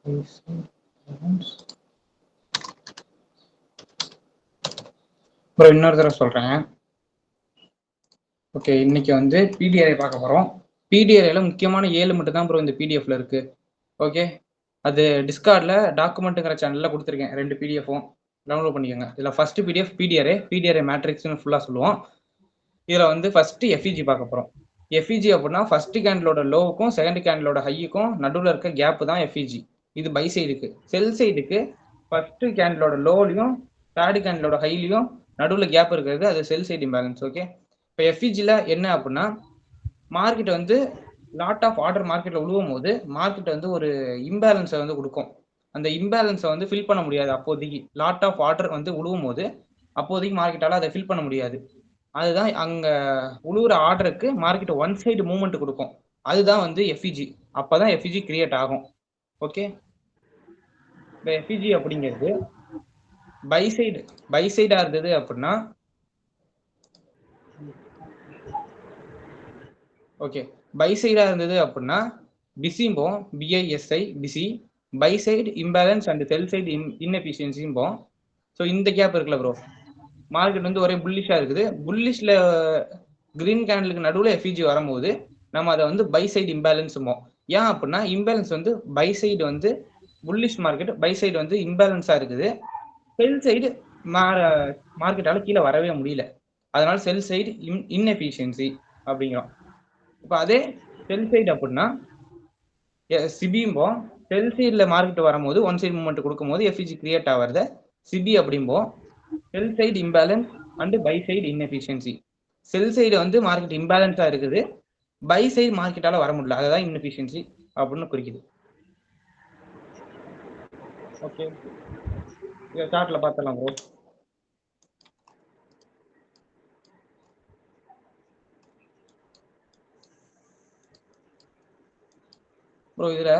அப்புறம் இன்னொரு தடவை சொல்றேன். ஓகே, இன்னைக்கு வந்து பிடிஆர்ஐ பார்க்க போறோம். பிடிஆர்ஐல முக்கியமான 7 மட்டும் தான் ப்ரோ இந்த பிடிஎஃப்ல இருக்கு. ஓகே, அது டிஸ்கார்ட்ல டாக்குமெண்ட்டுங்கிற சேனல்ல கொடுத்துருக்கேன். 2 பிடிஎஃப்பும் டவுன்லோட் பண்ணிக்கோங்க. இதுல ஃபர்ஸ்ட் பிடிஎஃப் பிடிஆர்ஐ மேட்ரிக்ஸ்னு ஃபுல்லா சொல்லுவோம். இதுல வந்து ஃபர்ஸ்ட் எஃப்இஜி பார்க்க போறோம். எஃப்இஜி அப்படின்னா ஃபர்ஸ்ட் கேண்டிலோட லோவுக்கும் செகண்ட் கேண்டிலோட ஹையுக்கும் நடுவில் இருக்க கேப் தான் எஃப்இஜி. இது பை சைடுக்கு. செல் சைடுக்கு ஃபர்ஸ்ட் கேண்டிலோட லோலையும் தேர்ட் கேண்டிலோட ஹைலையும் நடுவில் கேப் இருக்கிறது அது செல் சைடு இம்பேலன்ஸ். ஓகே, இப்போ எஃப்இஜியில் என்ன அப்படின்னா மார்க்கெட் வந்து லாட் ஆஃப் ஆர்டர் மார்க்கெட்டில் உழுவும் போது மார்க்கெட் வந்து ஒரு இம்பேலன்ஸை வந்து கொடுக்கும். அந்த இம்பேலன்ஸை வந்து ஃபில் பண்ண முடியாது. அப்போதைக்கு லாட் ஆஃப் ஆர்டர் வந்து உழுவும் போது அப்போதைக்கு மார்க்கெட்டால் அதை ஃபில் பண்ண முடியாது. அதுதான் அங்கே உழுவுற ஆர்டருக்கு மார்க்கெட் ஒன் சைடு மூவ்மெண்ட் கொடுக்கும். அதுதான் வந்து எஃப்இஜி. அப்போதான் எஃப்இஜி கிரியேட் ஆகும். ஓகே, இந்த எஃப்இஜி அப்படிங்கிறது பை சைடாக இருந்தது அப்படின்னா ஓகே, பை சைடாக இருந்தது அப்படின்னா பிசிம்போம், BISI BISI, buy side imbalance and sell side இன்எஃபிஷியன்சிம்போம். ஸோ இந்த கேப் இருக்குல்ல ப்ரோ, மார்க்கெட் வந்து ஒரே புல்லிஷாக இருக்குது. புல்லிஷில் கிரீன் கேண்டலுக்கு நடுவில் எஃப்இஜி வரும்போது நம்ம அதை வந்து பை சைடு இம்பேலன்ஸும்போம். ஏன் அப்படின்னா இம்பேலன்ஸ் வந்து பை சைடு வந்து புல்லிஷ் மார்க்கெட், பை சைடு வந்து இம்பேலன்ஸாக இருக்குது. செல் சைடு மார்க்கெட்டால் கீழே வரவே முடியல. அதனால செல் சைடு இன்எஃபிஷியன்சி அப்படிங்கிறோம். இப்போ அதே செல் சைடு அப்படின்னா சிபிம்போம். செல் சைடில் மார்க்கெட் வரும்போது ஒன் சைடு மூவ்மெண்ட் கொடுக்கும்போது எஃப்இஜி கிரியேட் ஆகிறத சிபி அப்படிம்போம். Sell side imbalance and buy side இன்எஃபிஷியன்சி. செல் சைடு வந்து மார்க்கெட் இம்பேலன்ஸாக இருக்குது, பை சைடு மார்க்கெட்டால் வர முடியல, அதுதான் இன்எஃபிஷியன்சி அப்படின்னு குறிக்குது. ஓகே, இதை சார்ட்டில் பார்த்துடலாம் ப்ரோ. ப்ரோ இதில்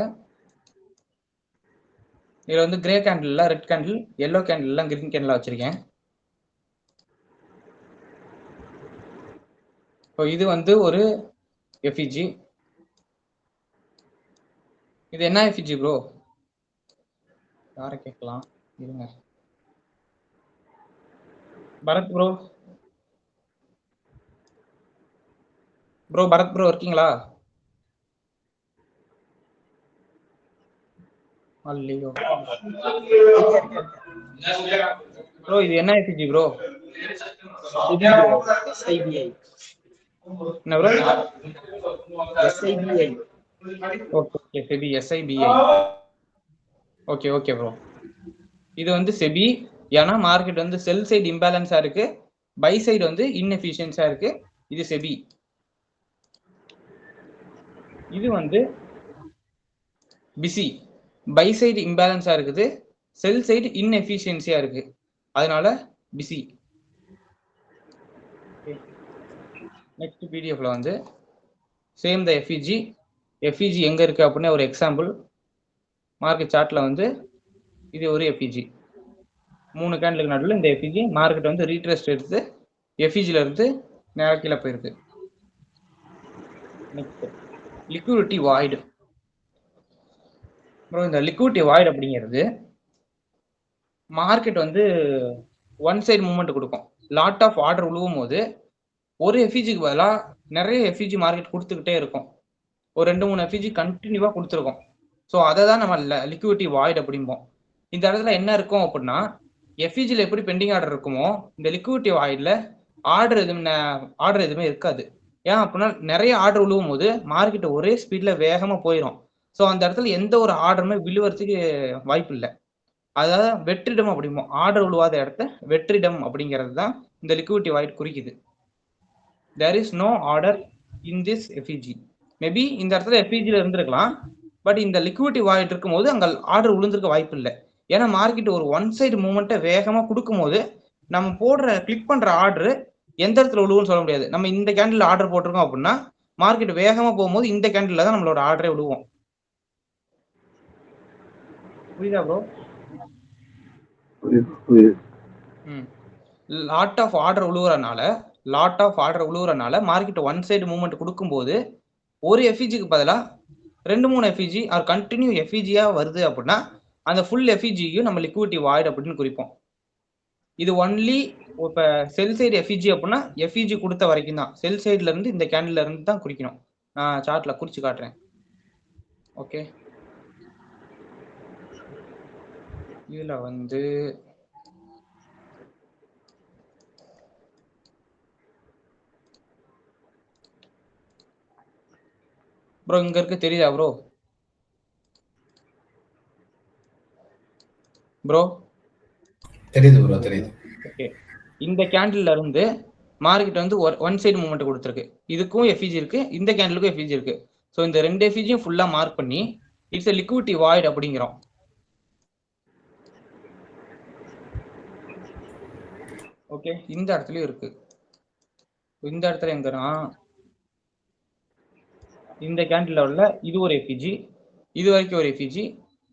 வந்து grey candle, red candle, yellow கேண்டில்லாம் கிரீன் கேண்டில் வச்சிருக்கேன். இப்போ இது வந்து ஒரு எஃப்இஜி. இது என்ன எஃப்இஜி ப்ரோ? யாரை கேட்கலாம் இருங்க. பரத் ப்ரோ, பரத் ப்ரோ இருக்கீங்களா? அல்லையோ ப்ரோ, இது என்ன எஃப்இஜி ப்ரோ? SIBI. என்ன bro? SIBI. Okay, SEBI SIBI. Okay okay bro, இது வந்து செபி. ஏன்னா மார்க்கெட் வந்து செல் சைடு இம்பேலன்ஸா இருக்கு, பை சைடு வந்து இன்எஃபிஷியன்ஸா இருக்கு. இது செபி. இது வந்து பிசி. பை சைடு இம்பேலன்ஸா இருக்குது, செல் சைடு இன்எஃபிஷியன்சியா இருக்கு, அதனால பிசி. நெக்ஸ்ட் பிடிஎஃப்ல வந்து சேம் த எஃப்இஜி. எஃப்இஜி எங்க இருக்கு அப்படின்னு ஒரு எக்ஸாம்பிள். மார்க்கெட் சார்ட்ல வந்து இது ஒரு எஃப்இஜி. 3 கேண்டலுக்கு நடுவில் இந்த எஃப்இஜி. மார்க்கெட் வந்து ரீட்ரெஸ்ட் எடுத்து எஃப்இஜில இருந்து நேராக கீழே போயிருக்கு. Next liquidity void. ப்ரோ இந்த லிக்விடிட்டி வாய்டு அப்படிங்கிறது மார்க்கெட் வந்து ஒன் சைடு மூவ்மெண்ட் கொடுக்கும். லாட் ஆஃப் ஆர்டர் உழுவும் போது ஒரு எஃப்இஜிக்கு பதிலாக நிறைய எஃப்இஜி மார்க்கெட் கொடுத்துக்கிட்டே இருக்கும். ஒரு 2-3 எஃப்இஜி கண்டினியூவாக கொடுத்துருக்கோம். ஸோ அதை தான் நம்ம லிக்விடிட்டி வாய்டு அப்படிம்போம். இந்த இடத்துல என்ன இருக்கும் அப்படின்னா எஃப்இஜியில் எப்படி பெண்டிங் ஆர்டர் இருக்குமோ இந்த லிக்விடிட்டி வாய்டில் ஆர்டர் எதுவுமே இருக்காது. ஏன் அப்படின்னா நிறைய ஆர்டர் விழுவும் போது மார்க்கெட் ஒரே ஸ்பீடில் வேகமாக போயிடும். ஸோ அந்த இடத்துல எந்த ஒரு ஆர்டருமே விழுவறதுக்கு வாய்ப்பு இல்லை. அதாவது வெற்றிடம் அப்படிம்போம். ஆர்டர் விழுவாத இடத்த வெற்றிடம் அப்படிங்கிறது தான் இந்த லிக்விடிட்டி வாய்டு குறிக்குது. There is no order in this FEG. Maybe இந்த இடத்துல எஃப்இஜியில் இருந்திருக்கலாம், பட் இந்த லிக்விடிட்டி வாய்டு இருக்கும் போது அங்கே ஆர்டர் விழுந்திருக்க வாய்ப்பு இல்லை. ஏன்னா மார்க்கெட் ஒரு ஒன் சைடு மூவ்மெண்ட்டை வேகமாக கொடுக்கும் போது நம்ம கிளிக் பண்ணுற ஆர்டர் எந்த இடத்துல விழுவுன்னு சொல்ல முடியாது. நம்ம இந்த கேண்டில் ஆர்டர் போட்டிருக்கோம் அப்படின்னா மார்க்கெட் வேகமாக போகும்போது இந்த கேண்டில் தான் நம்மளோட ஆர்டரே விழுவோம். புரியுதா ப்ரோ? லாட் ஆஃப் ஆர்டர் விழுவுறனால மார்க்கெட் ஒன் சைடு மூவ்மெண்ட் கொடுக்கும்போது ஒரு எஃப்இஜிக்கு பதிலாக 2-3 எஃப்இஜி ஆர் கண்டினியூ எஃப்இஜியா வருது அப்படின்னா அந்த ஃபுல் எஃப்இஜியும் நம்ம லிக்விடிட்டி வாய்ட் அப்படின்னு குறிப்போம். இது ஒன்லி இப்ப செல் சைடு எஃப்இஜி அப்படின்னா எஃப்இஜி கொடுத்த வரைக்கும் தான். செல் சைடுல இருந்து இந்த கேண்டில்ல இருந்து தான் குறிக்கணும். நான் சார்ட்ல குறிச்சு காட்டுறேன். ஓகே, இதுல வந்து ப்ரோ இங்க இருக்கு, தெரியுதா ப்ரோ? ப்ரோ தெரியுது ப்ரோ, தெரியுது. ஓகே, இந்த கேண்டில்ல இருந்து மார்க்கெட் வந்து ஒன் சைடு மூவ்மெண்ட் கொடுத்துருக்கு. இதுக்கும் எஃப்இஜி இருக்கு, இந்த கேண்டிலுக்கும் எஃப்இஜி இருக்கு. ஸோ இந்த 2 எஃப்இஜியும் ஃபுல்லா மார்க் பண்ணி இட்ஸ் எ லிக்விடிட்டி வாய்ட் அப்படிங்கிறோம். ஓகே, இந்த இடத்துலயும் இருக்கு. இந்த இடத்துல எங்கன்னா இந்த கேண்டில் உள்ள இது ஒரு எஃப்இஜி, இது வரைக்கும் ஒரு எஃப்இஜி,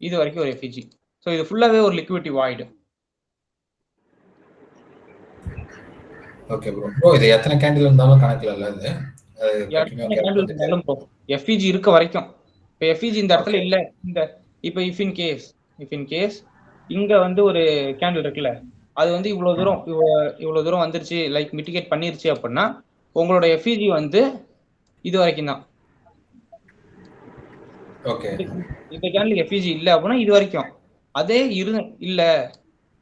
இது வரைக்கும் ஒரு எஃப்இஜி. ஸோ இது ஃபுல்லாவே ஒரு liquidity void. Okay bro. Bro இது எத்தனை கேண்டில் இருந்தாலும் கணக்குல இல்ல இது. எத்தனை கேண்டில் இருந்தாலும் ப்ரோ எஃப்இஜி இருக்க வரைக்கும். இப்போ எஃப்இஜி இந்த இடத்துல இல்ல, இந்த இப்போ இஃப் இன் கேஸ் இங்க வந்து ஒரு கேண்டில் இருக்குல்ல, அது வந்து இவ்வளவு தூரம் வந்துருச்சு, லைக் மிட்டிகேட் பண்ணிருச்சு அப்படின்னா உங்களோட எஃப்இஜி வந்து இது வரைக்கும் தான். ஓகே, இந்த கேண்டில் எஃப்இஜி இல்ல அப்படின்னா இது வரைக்கும். அதே இல்ல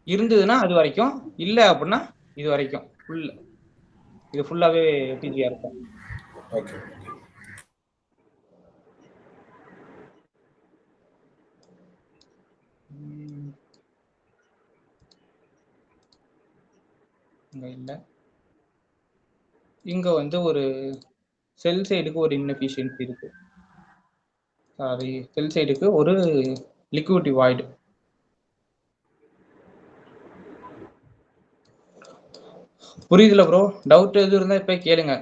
இருந்ததுன்னா அது வரைக்கும், இல்ல அப்படின்னா இது வரைக்கும். இது ஃபுல்லாவே எஃப்இஜியா இருக்கும். ஓகே. இங்க இல்ல, இங்க வந்து ஒரு செல் சைடுக்கு ஒரு இன்எஃபிஷியன்சி இருக்கு. சாரி, செல் சைடுக்கு ஒரு லிக்விடிட்டி வாய்டு. புரியுதுல ப்ரோ? டவுட் எது இருந்தா இப்ப கேளுங்க.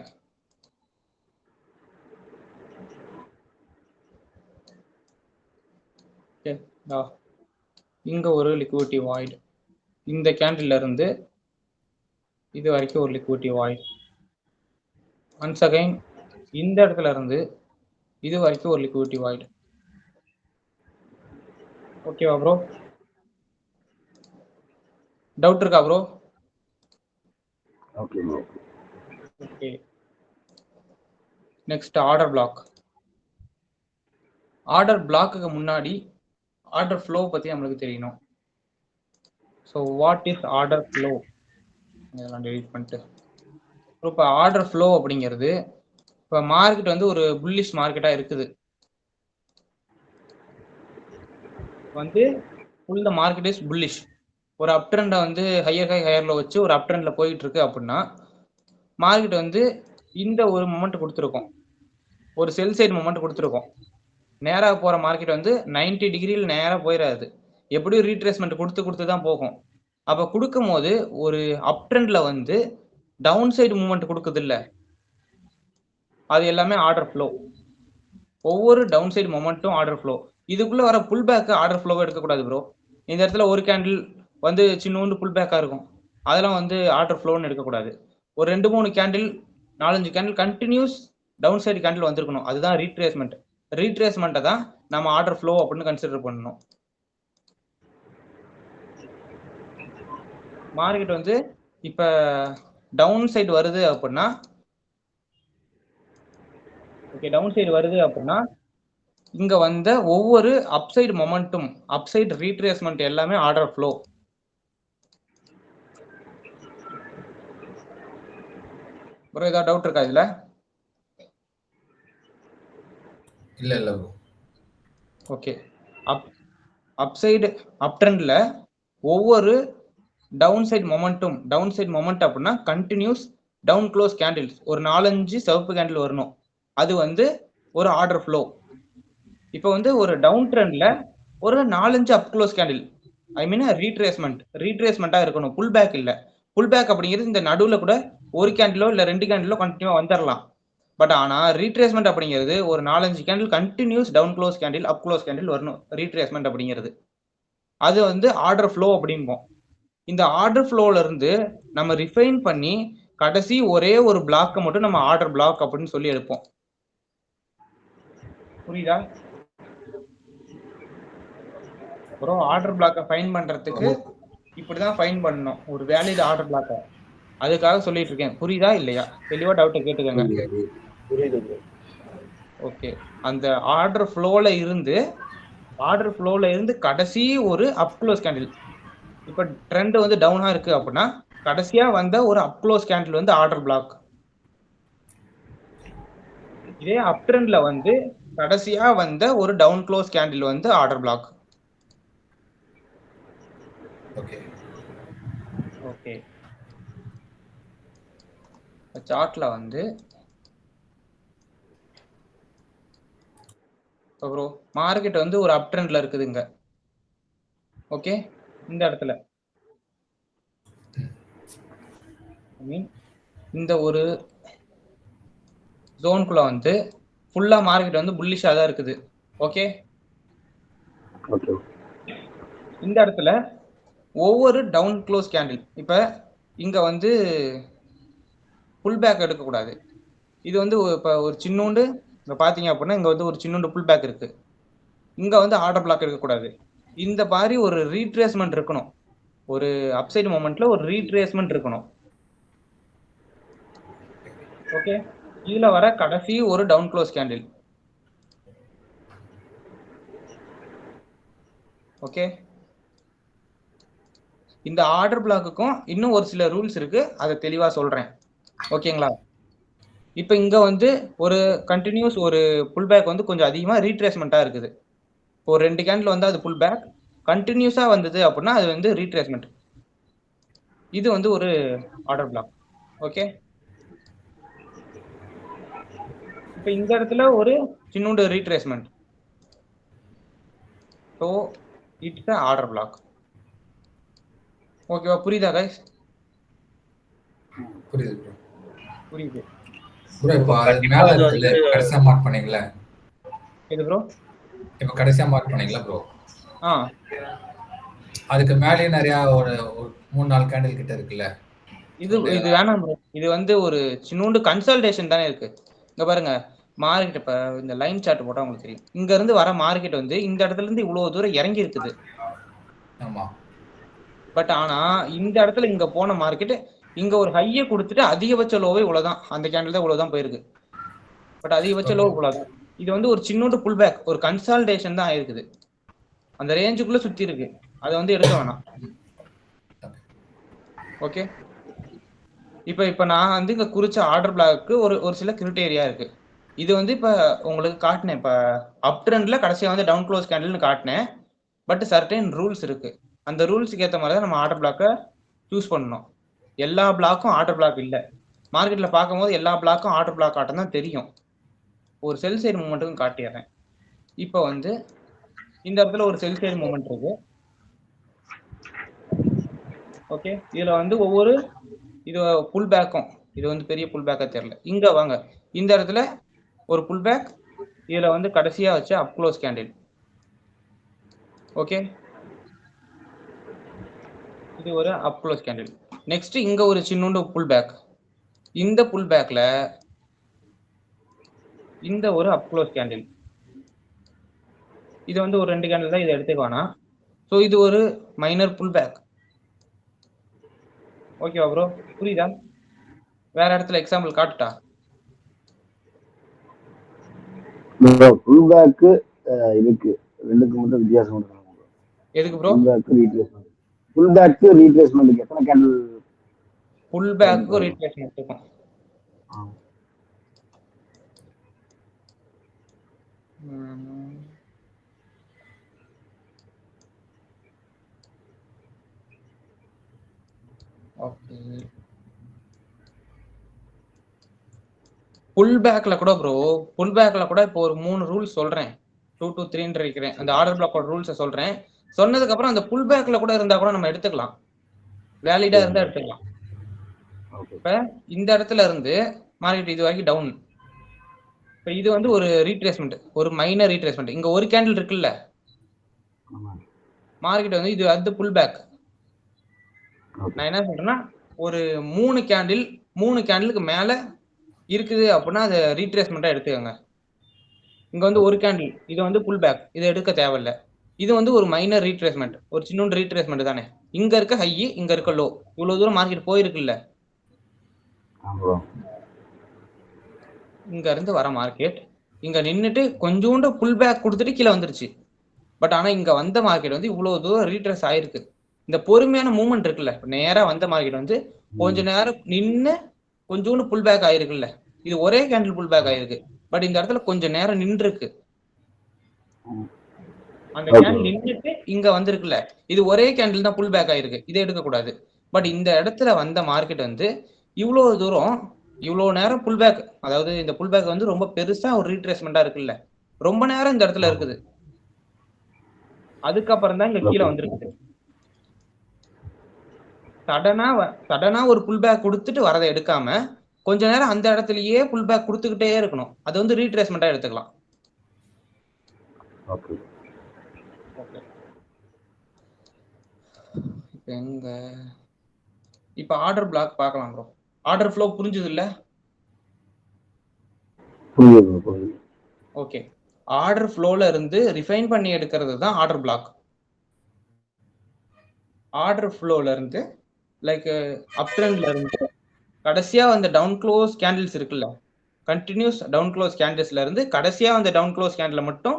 இங்க ஒரு லிக்விடிட்டி வாய்டு, இந்த கேண்டில்ல இருந்து இது வரைக்கும் ஒரு லிக்விடிட்டி வாய்டு. ஒன்ஸ் அகைன் இந்த இடத்துல இருந்து இது வரைக்கும் ஒரு லிக்விடிட்டி வாய்டு. ஓகேவா ப்ரோ? டவுட் இருக்கா bro? Okay bro. Okay, next order block. Order பிளாக்குக்கு முன்னாடி ஆர்டர் ஃப்ளோ பத்தி நம்மளுக்கு தெரியணும். So what is order flow? இதெல்லாம் டெலிட் பண்ணிட்டு இப்போ ஆர்டர் ஃப்ளோ அப்படிங்கிறது, இப்போ மார்க்கெட் வந்து ஒரு புல்லிஷ் மார்க்கெட்டா இருக்குது, வந்து full the market is bullish, ஒரு அப் ட்ரெண்டை வந்து ஹையர்ல வச்சு ஒரு அப் ட்ரெண்ட்ல போயிட்டு இருக்கு அப்படின்னா மார்க்கெட் வந்து இந்த ஒரு மொமெண்ட் கொடுத்துருக்கோம், ஒரு செல் சைடு மொமெண்ட் கொடுத்துருக்கோம். நேராக போற மார்க்கெட் வந்து 90 டிகிரியில் நேராக போயிடாது, எப்படியும் ரீட்ரேஸ்மெண்ட் கொடுத்து தான் போகும். அப்ப கொடுக்கும் போது ஒரு அப் ட்ரெண்ட்ல வந்து டவுன் சைடு மூவ்மெண்ட் கொடுக்குது இல்ல, அது எல்லாமே ஆர்டர் ஃப்ளோ. ஒவ்வொரு டவுன் சைடு மொமெண்ட்டும் ஆர்டர் ஃப்ளோ. இதுக்குள்ள வர புல் பேக் ஆர்டர் ஃப்ளோவை எடுக்கக்கூடாது ப்ரோ. இந்த இடத்துல ஒரு கேண்டில் வந்து சின்னோண்டு புல் பேக்கா இருக்கும், அதெல்லாம் வந்து ஆர்டர் ஃப்ளோன்னு எடுக்கக்கூடாது. ஒரு 2-3 candle 4-5 candle continuous downside candle வந்திருக்கணும், அதுதான் ரீட்ரேஸ்மெண்ட். ரீட்ரேஸ்மெண்ட்டை தான் நம்ம ஆர்டர் ஃப்ளோ அப்படின்னு கன்சிடர் பண்ணணும். மார்க்கெட் வந்து இப்ப டவுன் சைடு வருது அப்படின்னா, ஓகே டவுன் சைடு வருது அப்படின்னா இங்க வந்த ஒவ்வொரு அப்சைடு மொமெண்ட்டும் அப்சைடு ரீட்ரேஸ்மெண்ட் எல்லாமே ஆர்டர் ஃப்ளோ. ப்ரோ ஏதாவது டவுட் இருக்கா இதுல? இல்ல ப்ரோ. ஓகே, அப்சைடு அப் ட்ரெண்ட்ல ஒவ்வொரு டவுன் சைடு மொமெண்ட் அப்படின்னா கண்டினியூஸ் டவுன் க்ளோஸ் கேண்டில்ஸ் ஒரு 4-5 சிவப்பு கேண்டில் வரணும், அது வந்து ஒரு ஆர்டர் ஃப்ளோ. இப்போ வந்து ஒரு டவுன் ட்ரெண்ட்ல ஒரு 4-5 அப் க்ளோஸ் கேண்டில், ஐ மீன் ரீட்ரேஸ்மெண்டா இருக்கணும், புல் பேக் இல்ல. புல் பேக் அப்படிங்கிறது இந்த நடுவுல கூட ஒரு கேண்டிலோ இல்ல 2 கேண்டிலோ கண்டினியூவா வந்துடலாம். பட் ஆனா ரீட்ரேஸ்மெண்ட் அப்படிங்கிறது ஒரு 4-5 candle continuous down close candle up close candle வரணும் ரீட்ரேஸ்மெண்ட் அப்படிங்கிறது. அது வந்து ஆர்டர் ஃப்ளோ அப்படிம்போம். இந்த ஆர்டர் ஃப்ளோல இருந்து நம்ம ரிஃபைன் பண்ணி கடைசி ஒரே ஒரு பிளாக்கை மட்டும் நம்ம ஆர்டர் பிளாக் அப்படின்னு சொல்லி எடுப்போம். புரியுதா? அப்புறம் ஆர்டர் பிளாக்கை ஃபைன் பண்றதுக்கு இப்படிதான் ஃபைன் பண்ணணும், ஒரு வேலிட் ஆர்டர் பிளாக்கை. அதுக்காக சொல்லிட்டு இருக்கேன். புரியுதா இல்லையா? தெளிவா டவுட்டை கேட்டுக்கங்க. புரியுது. ஓகே. அந்த ஆர்டர் ஃப்ளோல இருந்து கடைசி ஒரு அப் க்ளோஸ் கேண்டில். இப்ப ட்ரெண்ட் வந்து டவுனா இருக்கு அப்படின்னா கடைசியா வந்த ஒரு அப் க்ளோஸ் கேண்டில் வந்து ஆர்டர் பிளாக். இதே அப் ட்ரெண்ட்ல வந்து கடைசியா வந்த ஒரு டவுன் க்ளோஸ் கேண்டில் வந்து ஆர்டர் பிளாக். ஓகே. சார்ட்ல வந்து ப்ரோ மார்க்கெட் வந்து ஒரு அப் ட்ரெண்ட்ல இருக்குதுங்க. ஓகே, இந்த இடத்துல இந்த ஒரு ஜோனுக்குள்ள வந்து ஃபுல்லா மார்க்கெட் வந்து புல்லிஷா தான் இருக்குது. ஓகே, இந்த இடத்துல ஒவ்வொரு டவுன் க்ளோஸ் கேண்டில், இப்ப இங்க வந்து புல் பேக் எடுக்கக்கூடாது. இது வந்து இப்ப ஒரு சின்னோண்டு இங்க பாத்தீங்க அப்படின்னா இங்க வந்து ஒரு சின்னோண்டு புல் பேக் இருக்கு. இங்க வந்து ஆர்டர் பிளாக் எடுக்கக்கூடாது. இந்த மாதிரி ஒரு ரீட்ரேஸ்மெண்ட் இருக்கணும். ஒரு அப்சைடு மொமெண்ட்ல ஒரு ரீட்ரேஸ்மெண்ட் இருக்கணும். ஓகே, இதுல வர கடைசி ஒரு டவுன் க்ளோஸ் கேண்டில். ஓகே, இந்த ஆர்டர் பிளாக்குக்கும் இன்னும் ஒரு சில ரூல்ஸ் இருக்கு, அதை தெளிவா சொல்றேன். ஓகேங்களா? இப்போ இங்க வந்து ஒரு கண்டினியூஸ் ஒரு புல் பேக் வந்து கொஞ்சம் அதிகமா ரீட்ரேஸ்மெண்டா இருக்குது. ஒரு 2 கேண்டில் வந்து அது புல் பேக் கண்டினியூஸா வந்தது அப்படின்னா அது வந்து ரீட்ரேஸ்மெண்ட். இது வந்து ஒரு ஆர்டர் பிளாக். ஓகே, இப்போ இந்த இடத்துல ஒரு சின்னோண்டு retracement. So it's order block. ஓகேவா? புரியுதா கைஸ்? புரியுது. ப்ரோ இப்போ மேல இருக்குல்ல கடைசியா மார்க் பண்ணீங்களா? எது ப்ரோ? இப்போ கடைசியா மார்க் பண்ணீங்களா ப்ரோ? அதுக்கு மேலே நிறைய ஒரு 3-4 கேண்டில் கிட்ட இருக்குல்ல. இது வேணாம் ப்ரோ. இது வந்து ஒரு சின்னோண்டு கன்சல்டேஷன் தானே இருக்கு. இங்க பாருங்க, மார்க்கெட் இப்ப இந்த லைன் சார்ட் போட்டா உங்களுக்கு தெரியும். இங்க இருந்து வர மார்க்கெட் வந்து இந்த இடத்துல இருந்து இவ்வளவு தூரம் இறங்கி இருக்குது. ஆமா. பட் ஆனா இந்த இடத்துல இங்க போன மார்க்கெட் இங்க ஒரு ஹையை கொடுத்துட்டு அதிகபட்ச லோவே இவ்வளவுதான், அந்த கேண்டில் தான் இவ்வளவுதான் போயிருக்கு. பட் அதிகபட்ச லோ இவ்வளவுதான். இது வந்து ஒரு சின்னோண்டு புல் பேக், ஒரு கன்சால்டேஷன் தான் ஆயிருக்குது. அந்த ரேஞ்சுக்குள்ள சுத்தி இருக்கு, அதை வந்து எடுக்க வேணாம். ஓகே, இப்ப நான் வந்து இங்க குறிச்ச ஆர்டர் பிளாக்கு ஒரு சில கிரிட்டேரியா இருக்கு. இது வந்து இப்ப உங்களுக்கு காட்டினேன். இப்ப அப் ட்ரெண்ட்ல கடைசியா வந்து டவுன் க்ளோஸ் கேண்டில்னு காட்டினேன். பட் சர்டன் ரூல்ஸ் இருக்கு. அந்த ரூல்ஸுக்கு ஏற்ற மாதிரி தான் நம்ம ஆர்டர் பிளாக்கை சூஸ் பண்ணணும். எல்லா பிளாக்கும் ஆர்டர் பிளாக் இல்லை. மார்க்கெட்ல பார்க்கும்போது எல்லா பிளாக்கும் ஆர்டர் பிளாக் ஆட்டம் தான் தெரியும். ஒரு செல் சைடு மூமெண்ட்டுக்கும் காட்டிடுறேன். இப்போ வந்து இந்த இடத்துல ஒரு செல் சைடு மூமெண்ட் இருக்கு. ஓகே, இதுல வந்து ஒவ்வொரு இது புல் பேக்கும், இது வந்து பெரிய புல் பேக்கா தெரியல. இங்க வாங்க, இந்த இடத்துல ஒரு புல் பேக், இதுல வந்து கடைசியா வச்ச அப் க்ளோஸ் கேண்டில். ஓகே, இது ஒரு அப் க்ளோஸ் கேண்டில். நெக்ஸ்ட் இங்க ஒரு சின்னோண்டு புல் பேக். இந்த புல் பேக்ல இந்த ஒரு அப் க்ளோஸ் கேண்டில். இது வந்து ஒரு 2 கேண்டில் தான், இதை எடுத்துக்க வேணாம். ஸோ இது ஒரு மைனர் புல் பேக். ஓகேவா ப்ரோ? புரியுதா? வேற இடத்துல எக்ஸாம்பிள் காட்டுட்டா? புல் பேக் இருக்கு, ரெண்டுக்கு மட்டும் வித்தியாசம் இருக்கு. எதுக்கு ப்ரோ? புல் பேக் ரீட்ரேஸ்மென்ட் எத்தனை கேண்டில்? புல் பேக் ரீட்ரேஸ்மென்ட் இருக்கும். ஓகே, புல் பேக்ல கூட ப்ரோ, புல் பேக்ல கூட இப்போ ஒரு 3 ரூல்ஸ் சொல்றேன், 2 to 3 இருக்கிறேன். அந்த ஆர்டர் பிளாக்கோட ரூல்ஸை சொல்றேன். சொன்னதுக்கு அப்புறம் அந்த புல் பேக்ல கூட இருந்தா கூட நம்ம எடுத்துக்கலாம், வேலிடா இருந்தா எடுத்துக்கலாம். இப்ப இந்த இடத்துல இருந்து மார்க்கெட் இது வரைக்கும் டவுன். இப்ப இது வந்து ஒரு ரீட்ரேஸ்மெண்ட், ஒரு மைனர் ரீட்ரேஸ்மெண்ட். இங்க ஒரு கேண்டில் இருக்குல்ல, மார்க்கெட் வந்து இது வந்து புல் பேக். நான் என்ன சொல்றேன்னா ஒரு 3 கேண்டிலுக்கு மேல இருக்குது அப்படின்னா அதை ரீட்ரேஸ்மெண்டா எடுத்துக்கோங்க. இங்க வந்து ஒரு கேண்டில், இது வந்து புல் பேக், இதை எடுக்க தேவையில்லை. இது வந்து ஒரு மைனர் ரீட்ரேஸ்மெண்ட், ஒரு சின்ன ரீட்ரேஸ்மெண்ட் தானே. இங்க இருக்க ஹை, இங்க இருக்க லோ, இவ்வளவு தூரம் மார்க்கெட் போயிருக்குல்ல, இங்க இருந்து வர மார்க்கெட் இங்க நின்னுட்டு கொஞ்சோண்டு புல் பேக் கொடுத்துட்டு கீழே வந்துருச்சு. பட் ஆனா இங்க வந்த மார்க்கெட் வந்து இவ்வளவு தூரம் ரீட்ரேஸ் ஆயிருக்கு. இந்த பொறுமையான மூவ்மெண்ட் இருக்குல்ல, நேரா வந்த மார்க்கெட் வந்து கொஞ்ச நேரம் நின்று கொஞ்சோண்டு புல் பேக் ஆயிருக்குல்ல, இது ஒரே கேண்டில் புல் பேக் ஆயிருக்கு. பட் இந்த இடத்துல கொஞ்சம் நேரம் நின்று இருக்கு. அந்த கேண்டில் நின்றுட்டு இங்க வந்திருக்குல்ல, இது ஒரே கேண்டில் தான் புல் பேக் ஆயிருக்கு, இதை எடுக்க கூடாது. பட் இந்த இடத்துல வந்த மார்க்கெட் வந்து இவ்வளவு தூரம் இவ்வளவு நேரம் புல் பேக், அதாவது இந்த புல் பேக் வந்து ரொம்ப பெருசா ஒரு ரீட்ரேஸ்மெண்டா இருக்குல்ல, ரொம்ப நேரம் இந்த இடத்துல இருக்குது. அதுக்கப்புறம் தான் இங்க கீழே வந்திருக்குது. சடனா ஒரு புல் பேக் கொடுத்துட்டு வரதை எடுக்காம கொஞ்ச நேரம் அந்த இடத்துலயே புல் பேக் கொடுத்துக்கிட்டே இருக்கணும். அது வந்து ரீட்ரேஸ்மெண்டா எடுத்துக்கலாம். எங்க இப்ப ஆர்டர் பிளாக் பார்க்கலாம் ப்ரோ. ஆர்டர் ஃப்ளோ புரிஞ்சது இல்ல? ஓகே, ஆர்டர் ஃப்ளோல இருந்து ரிஃபைன் பண்ணி எடுக்கிறது தான் ஆர்டர் பிளாக். ஆர்டர் ஃப்ளோல இருந்து லைக் அப் ட்ரெண்ட்ல இருந்து கடைசியா அந்த டவுன் க்ளோஸ் கேண்டில்ஸ் இருக்குல்ல, கண்டினியூஸ் டவுன் க்ளோஸ் கேண்டில்ஸ்ல இருந்து கடைசியா அந்த டவுன் க்ளோஸ் கேண்டில் மட்டும்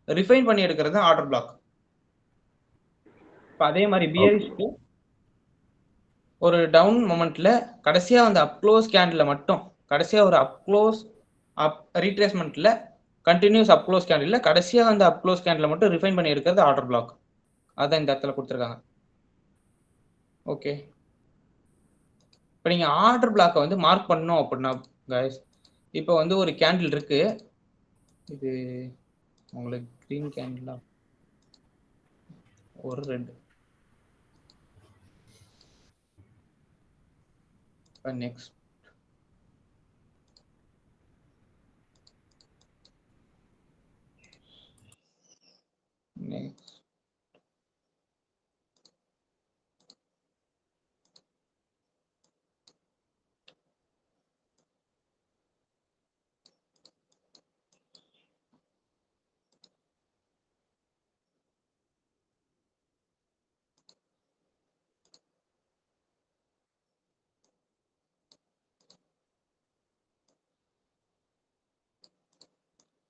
ரிஃபைன் பண்ணி எடுக்கிறது தான் ஆர்டர் பிளாக். இப்போ அதே மாதிரி பியரிஷ்க்கு ஒரு டவுன் மொமெண்ட்ல கடைசியா அந்த அப் க்ளோஸ் கேண்டில் மட்டும், கடைசியா ஒரு அப் க்ளோஸ் அப் ரீட்ரேஸ்மெண்ட்ல கண்டினியூஸ் அப் க்ளோஸ் கேண்டில் கடைசியா அந்த அப் க்ளோஸ் கேண்டில் மட்டும் ரிஃபைன் பண்ணி எடுக்கிறது ஆர்டர் பிளாக். அதான் இந்த இடத்துல கொடுத்துருக்காங்க. ஓகே, இப்போ நீங்கள் ஆர்டர் பிளாக்கை வந்து மார்க் பண்ணணும் அப்படின்னா கைஸ், இப்போ வந்து ஒரு கேண்டில் இருக்கு, இது உங்களுக்கு க்ரீன் கேண்டிலா ஒரு ரெட், நெக்ஸ்ட் நெக்ஸ்ட்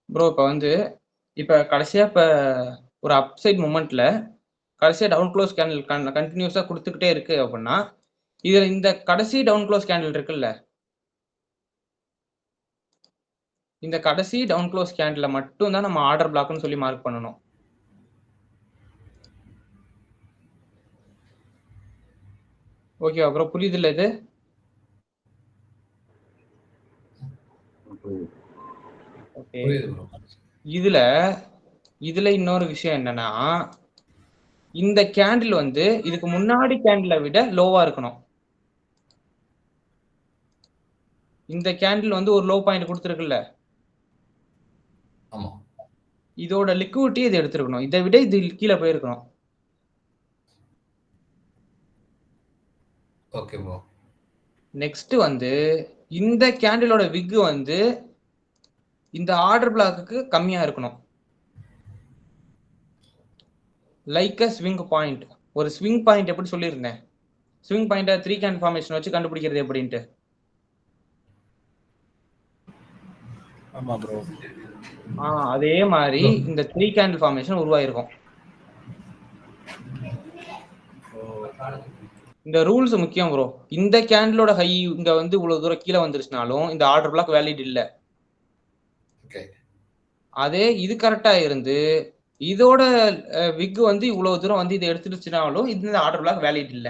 ப்ரோ இப்போ வந்து இப்போ கடைசியா இப்போ ஒரு அப்சைட் மூமெண்ட்ல கடைசியா டவுன் க்ளோஸ் கேண்டில் கண்டினியூஸா கொடுத்துக்கிட்டே இருக்கு அப்படின்னா, இதுல இந்த கடைசி டவுன் க்ளோஸ் கேண்டில் இருக்குல்ல, இந்த கடைசி டவுன் க்ளோஸ் கேண்டில் மட்டும் தான் நம்ம ஆர்டர் பிளாக்னு சொல்லி மார்க் பண்ணணும். ஓகேவா ப்ரோ, புரியுது இல்ல இது? ஓகே, இதுல இன்னொரு விஷயம் என்னன்னா, இந்த கேண்டில் வந்து இதுக்கு முன்னாடி கேண்டிலை விட லோவா இருக்கணும். இந்த கேண்டில் வந்து ஒரு லோ பாயிண்ட் கொடுத்துருக்குல்ல, இதோட லிக்விடிட்டி இது எடுத்துருக்கணும், இதை விட இது கீழே போயிருக்கணும். Okay bro. நெக்ஸ்ட் வந்து இந்த கேண்டிலோட விக் வந்து இந்த ஆர்டர் பிளாக்கு கம்மியா இருக்கணும். லைக் அ ஸ்விங் பாயிண்ட், ஒரு ஸ்விங் பாயிண்ட் எப்படி சொல்லியிருந்தேன், ஸ்விங் பாயிண்ட 3 கேண்டில் ஃபார்மேஷன் வச்சு கண்டுபிடிக்கிறது எப்படின்ட்டு. ஆமா ப்ரோ. அதே மாதிரி இந்த 3 கேண்டில் ஃபார்மேஷன் உருவாயிருக்கும். இந்த ரூல்ஸ் முக்கியம் ப்ரோ. இந்த கேண்டிலோட ஹை இங்க வந்து இவ்வளவு தூரம் கீழே வந்துருச்சுனாலும் இந்த ஆர்டர் பிளாக் வேலிட் இல்ல. அதே இது கரெக்டா இருந்து இதோட விக் வந்து இவ்வளவு தூரம் வந்து இதை எடுத்துருச்சுனாலும் இந்த ஆர்டர் பிளாக் வேலிட் இல்ல.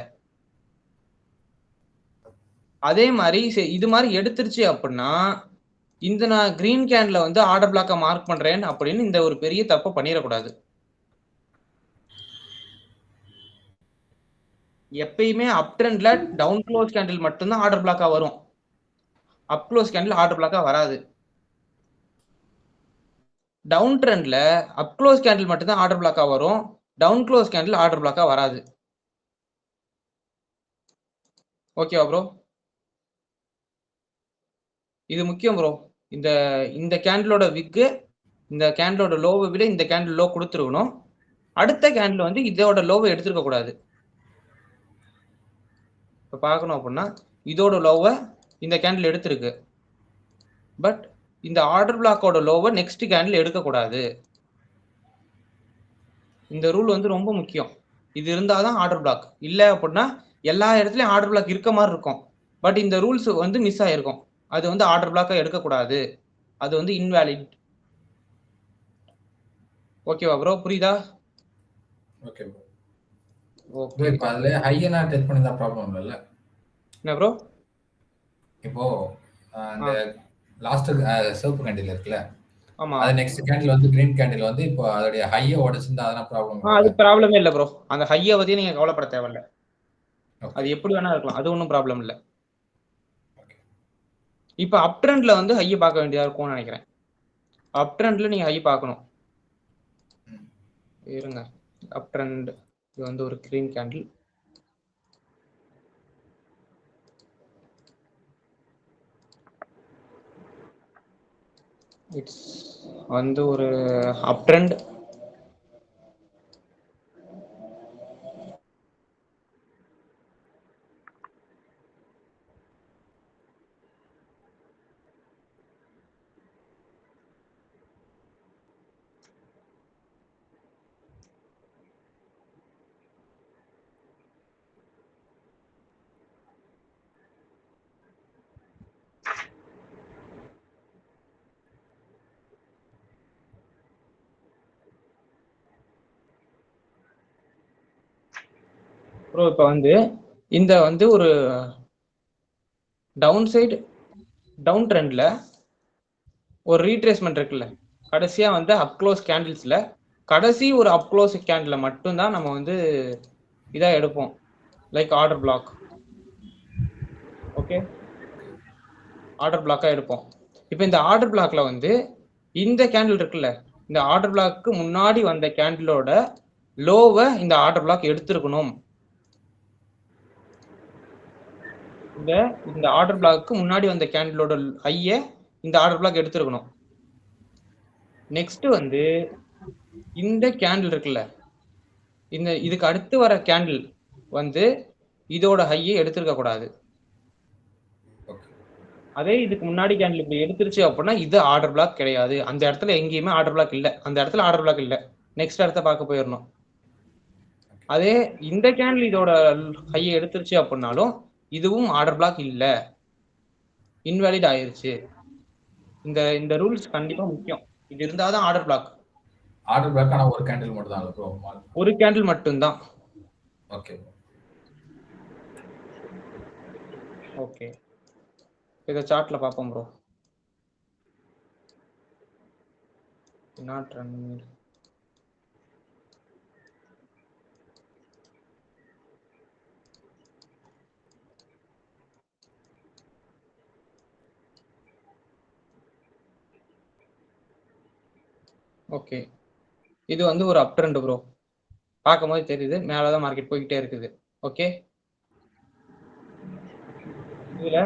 அதே மாதிரி இது மாதிரி எடுத்துருச்சு அப்படின்னா இந்த நான் கிரீன் கேன்ல வந்து ஆர்டர் பிளாக்கை மார்க் பண்றேன் அப்படின்னு இந்த ஒரு பெரிய தப்பை பண்ணிடக்கூடாது. எப்பயுமே அப் ட்ரெண்ட்ல டவுன் க்ளோஸ் கேண்டில் மட்டும்தான் ஆர்டர் பிளாக்கா வரும், அப் க்ளோஸ் கேண்டில் ஆர்டர் பிளாக்கா வராது. டவுன் ட்ரெண்ட்ல அப் க்ளோஸ் கேண்டில் மட்டும்தான் ஆர்டர் பிளாக்கா வரும், டவுன் க்ளோஸ் கேண்டில் ஆர்டர் பிளாக்கா வராது. ஓகேவா ப்ரோ? இது முக்கியம் ப்ரோ. இந்த கேண்டிலோட விக்கு இந்த கேண்டிலோட லோவை விட இந்த கேண்டில் லோ கொடுத்துருக்கணும். அடுத்த கேண்டில் வந்து இதோட லோவை எடுத்துருக்க கூடாது. இப்போ பார்க்கணும் அப்படின்னா இதோட லோவை இந்த கேண்டில் எடுத்திருக்கு, பட் இந்த ஆர்டர் பிளாக்கோட லோவை நெக்ஸ்ட் கேண்டில் எடுக்கக்கூடாது. இந்த ரூல் வந்து ரொம்ப முக்கியம். இது இருந்தால் தான் ஆர்டர் பிளாக். இல்லை அப்படின்னா எல்லா இடத்துலையும் ஆர்டர் பிளாக் இருக்க மாதிரி இருக்கும், பட் இந்த ரூல்ஸ் வந்து மிஸ் ஆகிருக்கும். அது வந்து ஆர்டர் பிளாக்காக எடுக்கக்கூடாது, அது வந்து இன்வேலிட். ஓகேவா ப்ரோ? புரியுதா? Okay bro. ஓகே. இப்போ அதில் ஹையனா டெஸ்ட் பண்ணியிருந்தா ப்ராப்ளம் இல்லைல்ல? என்ன ப்ரோ? இப்போ இந்த லாஸ்ட் சிவப்பு கேண்டில் இருக்குல்ல, ஆமா, அது நெக்ஸ்ட் கேண்டில் வந்து கிரீன் கேண்டில் வந்து இப்போ அதோடைய ஹையை உடச்சிருந்தா அதெல்லாம் ப்ராப்ளம். அது ப்ராப்ளமே இல்லை ப்ரோ. அந்த ஹையை பற்றி நீங்கள் கவலைப்பட தேவையில்ல. Okay. அது எப்படி வேணா இருக்கலாம், அது ஒன்றும் ப்ராப்ளம் இல்லை. இப்போ அப் ட்ரெண்ட்ல வந்து ஹையை பார்க்க வேண்டியதா இருக்கும்னு நினைக்கிறேன். அப் ட்ரெண்ட்ல நீங்க ஹை பார்க்கணும். இருங்க, அப் ட்ரெண்ட் இது வந்து ஒரு கிரீன் கேண்டில். இட்ஸ் வந்து ஒரு அப் ட்ரெண்ட். ப்ரோ இப்போ வந்து இந்த வந்து ஒரு டவுன் சைடு டவுன் ட்ரெண்ட்ல ஒரு ரீட்ரேஸ்மெண்ட் இருக்குல்ல, கடைசியா வந்து அப் க்ளோஸ் கேண்டில்ஸ்ல கடைசி ஒரு அப் க்ளோஸ் கேண்டில் மட்டும்தான் நம்ம வந்து இதா எடுப்போம், like order block. Okay, order பிளாக்கா எடுப்போம். இப்போ இந்த ஆர்டர் பிளாக்ல வந்து இந்த கேண்டில் இருக்குல்ல, இந்த ஆர்டர் பிளாக்கு முன்னாடி வந்த கேண்டிலோட லோவை இந்த ஆர்டர் பிளாக் எடுத்திருக்கணும். இந்த ஆர்டர் பிளாக்கு முன்னாடி வந்த கேண்டிலோட ஹையை இந்த ஆர்டர் பிளாக் எடுத்திருக்கணும். நெக்ஸ்ட் வந்து இந்த கேண்டில் இருக்குல்ல, இந்த இதுக்கு அடுத்து வர கேண்டில் வந்து இதோட ஹையை எடுத்திருக்க கூடாது. அதே இதுக்கு முன்னாடி கேண்டில் இப்படி எடுத்துருச்சு அப்படின்னா இது ஆர்டர் பிளாக் கிடையாது. அந்த இடத்துல எங்கேயுமே ஆர்டர் பிளாக் இல்லை, அந்த இடத்துல ஆர்டர் பிளாக் இல்லை. நெக்ஸ்ட் இடத்த பார்க்க போயிடணும். அதே இந்த கேண்டில் இதோட ஹையை எடுத்துருச்சு அப்படின்னாலும் இதுவும் ஆர்டர் பிளாக் இல்லை, இன்வேலிட் ஆயிருச்சு. இந்த ரூல்ஸ் கண்டிப்பா முக்கியம். இது இருந்தாதான் ஆர்டர் பிளாக். ஆர்டர் பிளாக் ஆனா ஒரு கேண்டில் மட்டும் தான் ப்ரோ. ஒரு கேண்டில் மட்டும்தான். ஓகே ஓகே, இத சார்ட்ல பாப்போம் ப்ரோ. Not run. ஓகே, இது வந்து ஒரு அப் ட்ரெண்ட் ப்ரோ. பார்க்கும்போது தெரியுது மேலதான் மார்க்கெட் போய்கிட்டே இருக்குது. ஓகே, இதுல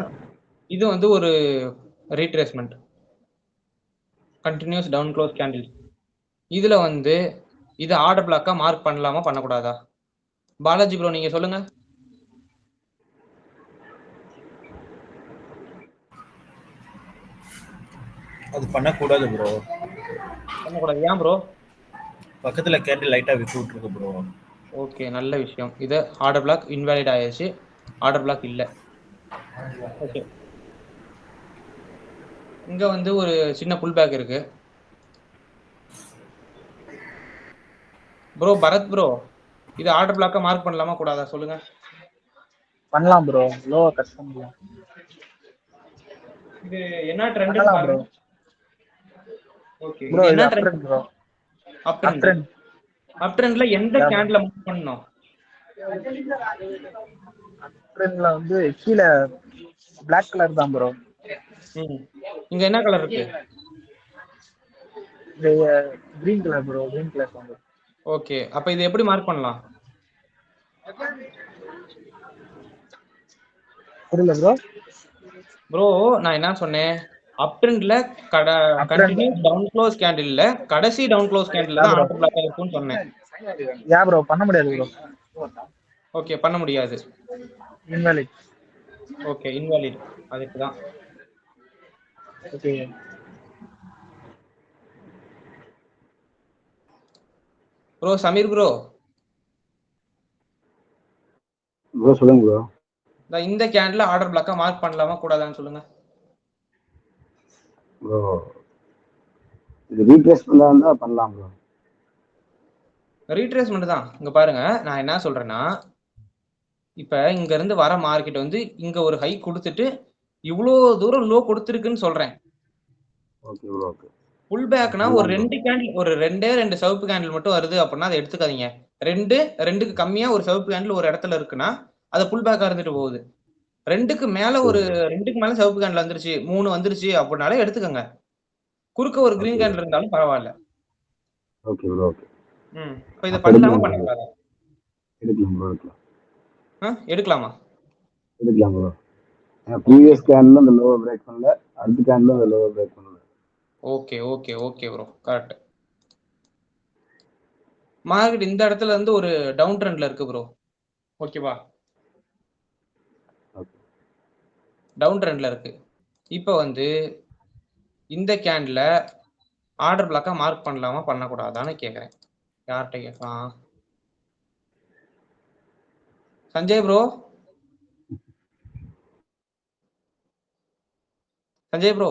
இது வந்து ஒரு retracement, continuous down close candle. இதுல வந்து இது ஆர்டர் பிளாக்கா மார்க் பண்ணலாமா பண்ணக்கூடாதா? பாலாஜி ப்ரோ நீங்க சொல்லுங்க. அது பண்ணக்கூடாது ப்ரோ. பண்ணக்கூடாது, ஏன் ப்ரோ? பக்கத்துல கேண்டில் லைட்டா விட்டு விட்டுருக்கு ப்ரோ. ஓகே, நல்ல விஷயம். இது ஆர்டர் பிளாக் இன்வாலிட் ஆயிடுச்சு, ஆர்டர் பிளாக் இல்லை. ஓகே, இங்க வந்து ஒரு சின்ன புல் பேக் இருக்கு ப்ரோ. பரத் ப்ரோ, இது ஆர்டர் பிளாக்கா மார்க் பண்ணலாமா கூடாதா சொல்லுங்க. பண்ணலாம் ப்ரோ, லோவா கட் பண்ணலாம். இது என்ன ட்ரெண்ட் பாருங்க. ஓகே, ப்ரோ இது இது என்ன up trend bro. Up trend. Up ட்ரெண்ட்ல எந்த கேண்டில மார்க் பண்ணனும்? அப் ட்ரெண்ட்ல வந்து கீழ Black கலர் தான் ப்ரோ. இங்க என்ன கலர் இருக்கு? Green colour bro, green colour தான். ஓகே, அப்ப இது எப்படி மார்க் பண்ணலாம்? புரியல ப்ரோ. ப்ரோ நான் என்ன சொன்னேன், அப் ட்ரெண்ட்ல கண்டினியூஸ் டவுன் க்ளோஸ் கேண்டில்ல கடைசி டவுன் க்ளோஸ் கேண்டில் தான் ஆர்டர் பிளாக்கா இருக்கும்னு சொன்னேன். யா ப்ரோ பண்ண முடியாது ப்ரோ. ஓகே, பண்ண முடியாது. இன்வாலிட். Okay, invalid. அதுக்கு தான். Okay bro Sameer bro, bro சொல்லுங்க ப்ரோ. இந்த கேண்டில் ஆர்டர் பிளாக்கா மார்க் பண்ணலாமா கூடாதான்னு சொல்லுங்க. ப்ரோ இது ரீப்ளேஸ்மெண்டா இருந்தா பண்ணலாம் ப்ரோ. ரீட்ரேஸ்மெண்ட் தான். இங்க பாருங்க, நான் என்ன சொல்றேன்னா, இப்ப இங்க இருந்து வர மார்க்கெட் வந்து இங்க ஒரு ஹை கொடுத்துட்டு இவ்வளோ தூரம் லோ கொடுத்துருக்குன்னு சொல்றேன். Okay bro. ஓகே. புல் பேக்னா ஒரு 2 கேண்டில், ஒரு 2 சிவப்பு கேண்டில் மட்டும் வருது அப்படின்னா அதை எடுத்துக்காதீங்க. 2க்கு கம்மியா ஒரு சிவப்பு கேண்டில் ஒரு இடத்துல இருக்குன்னா அது புல் பேக்கா இருந்துட்டு போகுது. 2க்கு மேல ஒரு 2க்கு மேல சிவப்பு கேண்டில் வந்துருச்சு, 3 வந்துருச்சு அப்படின்னாலே எடுத்துக்கோங்க. குறுக்க ஒரு கிரீன் கேண்டில் இருந்தாலும் பரவாயில்ல. Okay bro. ஓகே. இப்போ இதை பண்ணலாமா பண்ணக்கூடாதா? எடுக்கலாம் ப்ரோ. எடுக்கலாம். எடுக்கலாமா? எடுக்கலாம் ப்ரோ. ப்ரீவியஸ் கேண்டில் அந்த லோவர் பிரேக் பண்ணல, அடுத்த கேண்டில் அந்த லோவர் பிரேக் பண்ணல. Okay okay okay bro, correct. Market இந்த இடத்துல இருந்து ஒரு டவுன் ட்ரெண்ட்ல இருக்கு ப்ரோ. ஓகேவா? டவுன் ட்ரெண்ட்ல இருக்கு. இப்போ வந்து இந்த கேண்டில் ஆர்டர் பிளாக்கா மார்க் பண்ணலாமா பண்ணக்கூடாதான்னு கேட்குறேன். யார்கிட்ட கேட்கலாம்? சஞ்சய் ப்ரோ, சஞ்சய் ப்ரோ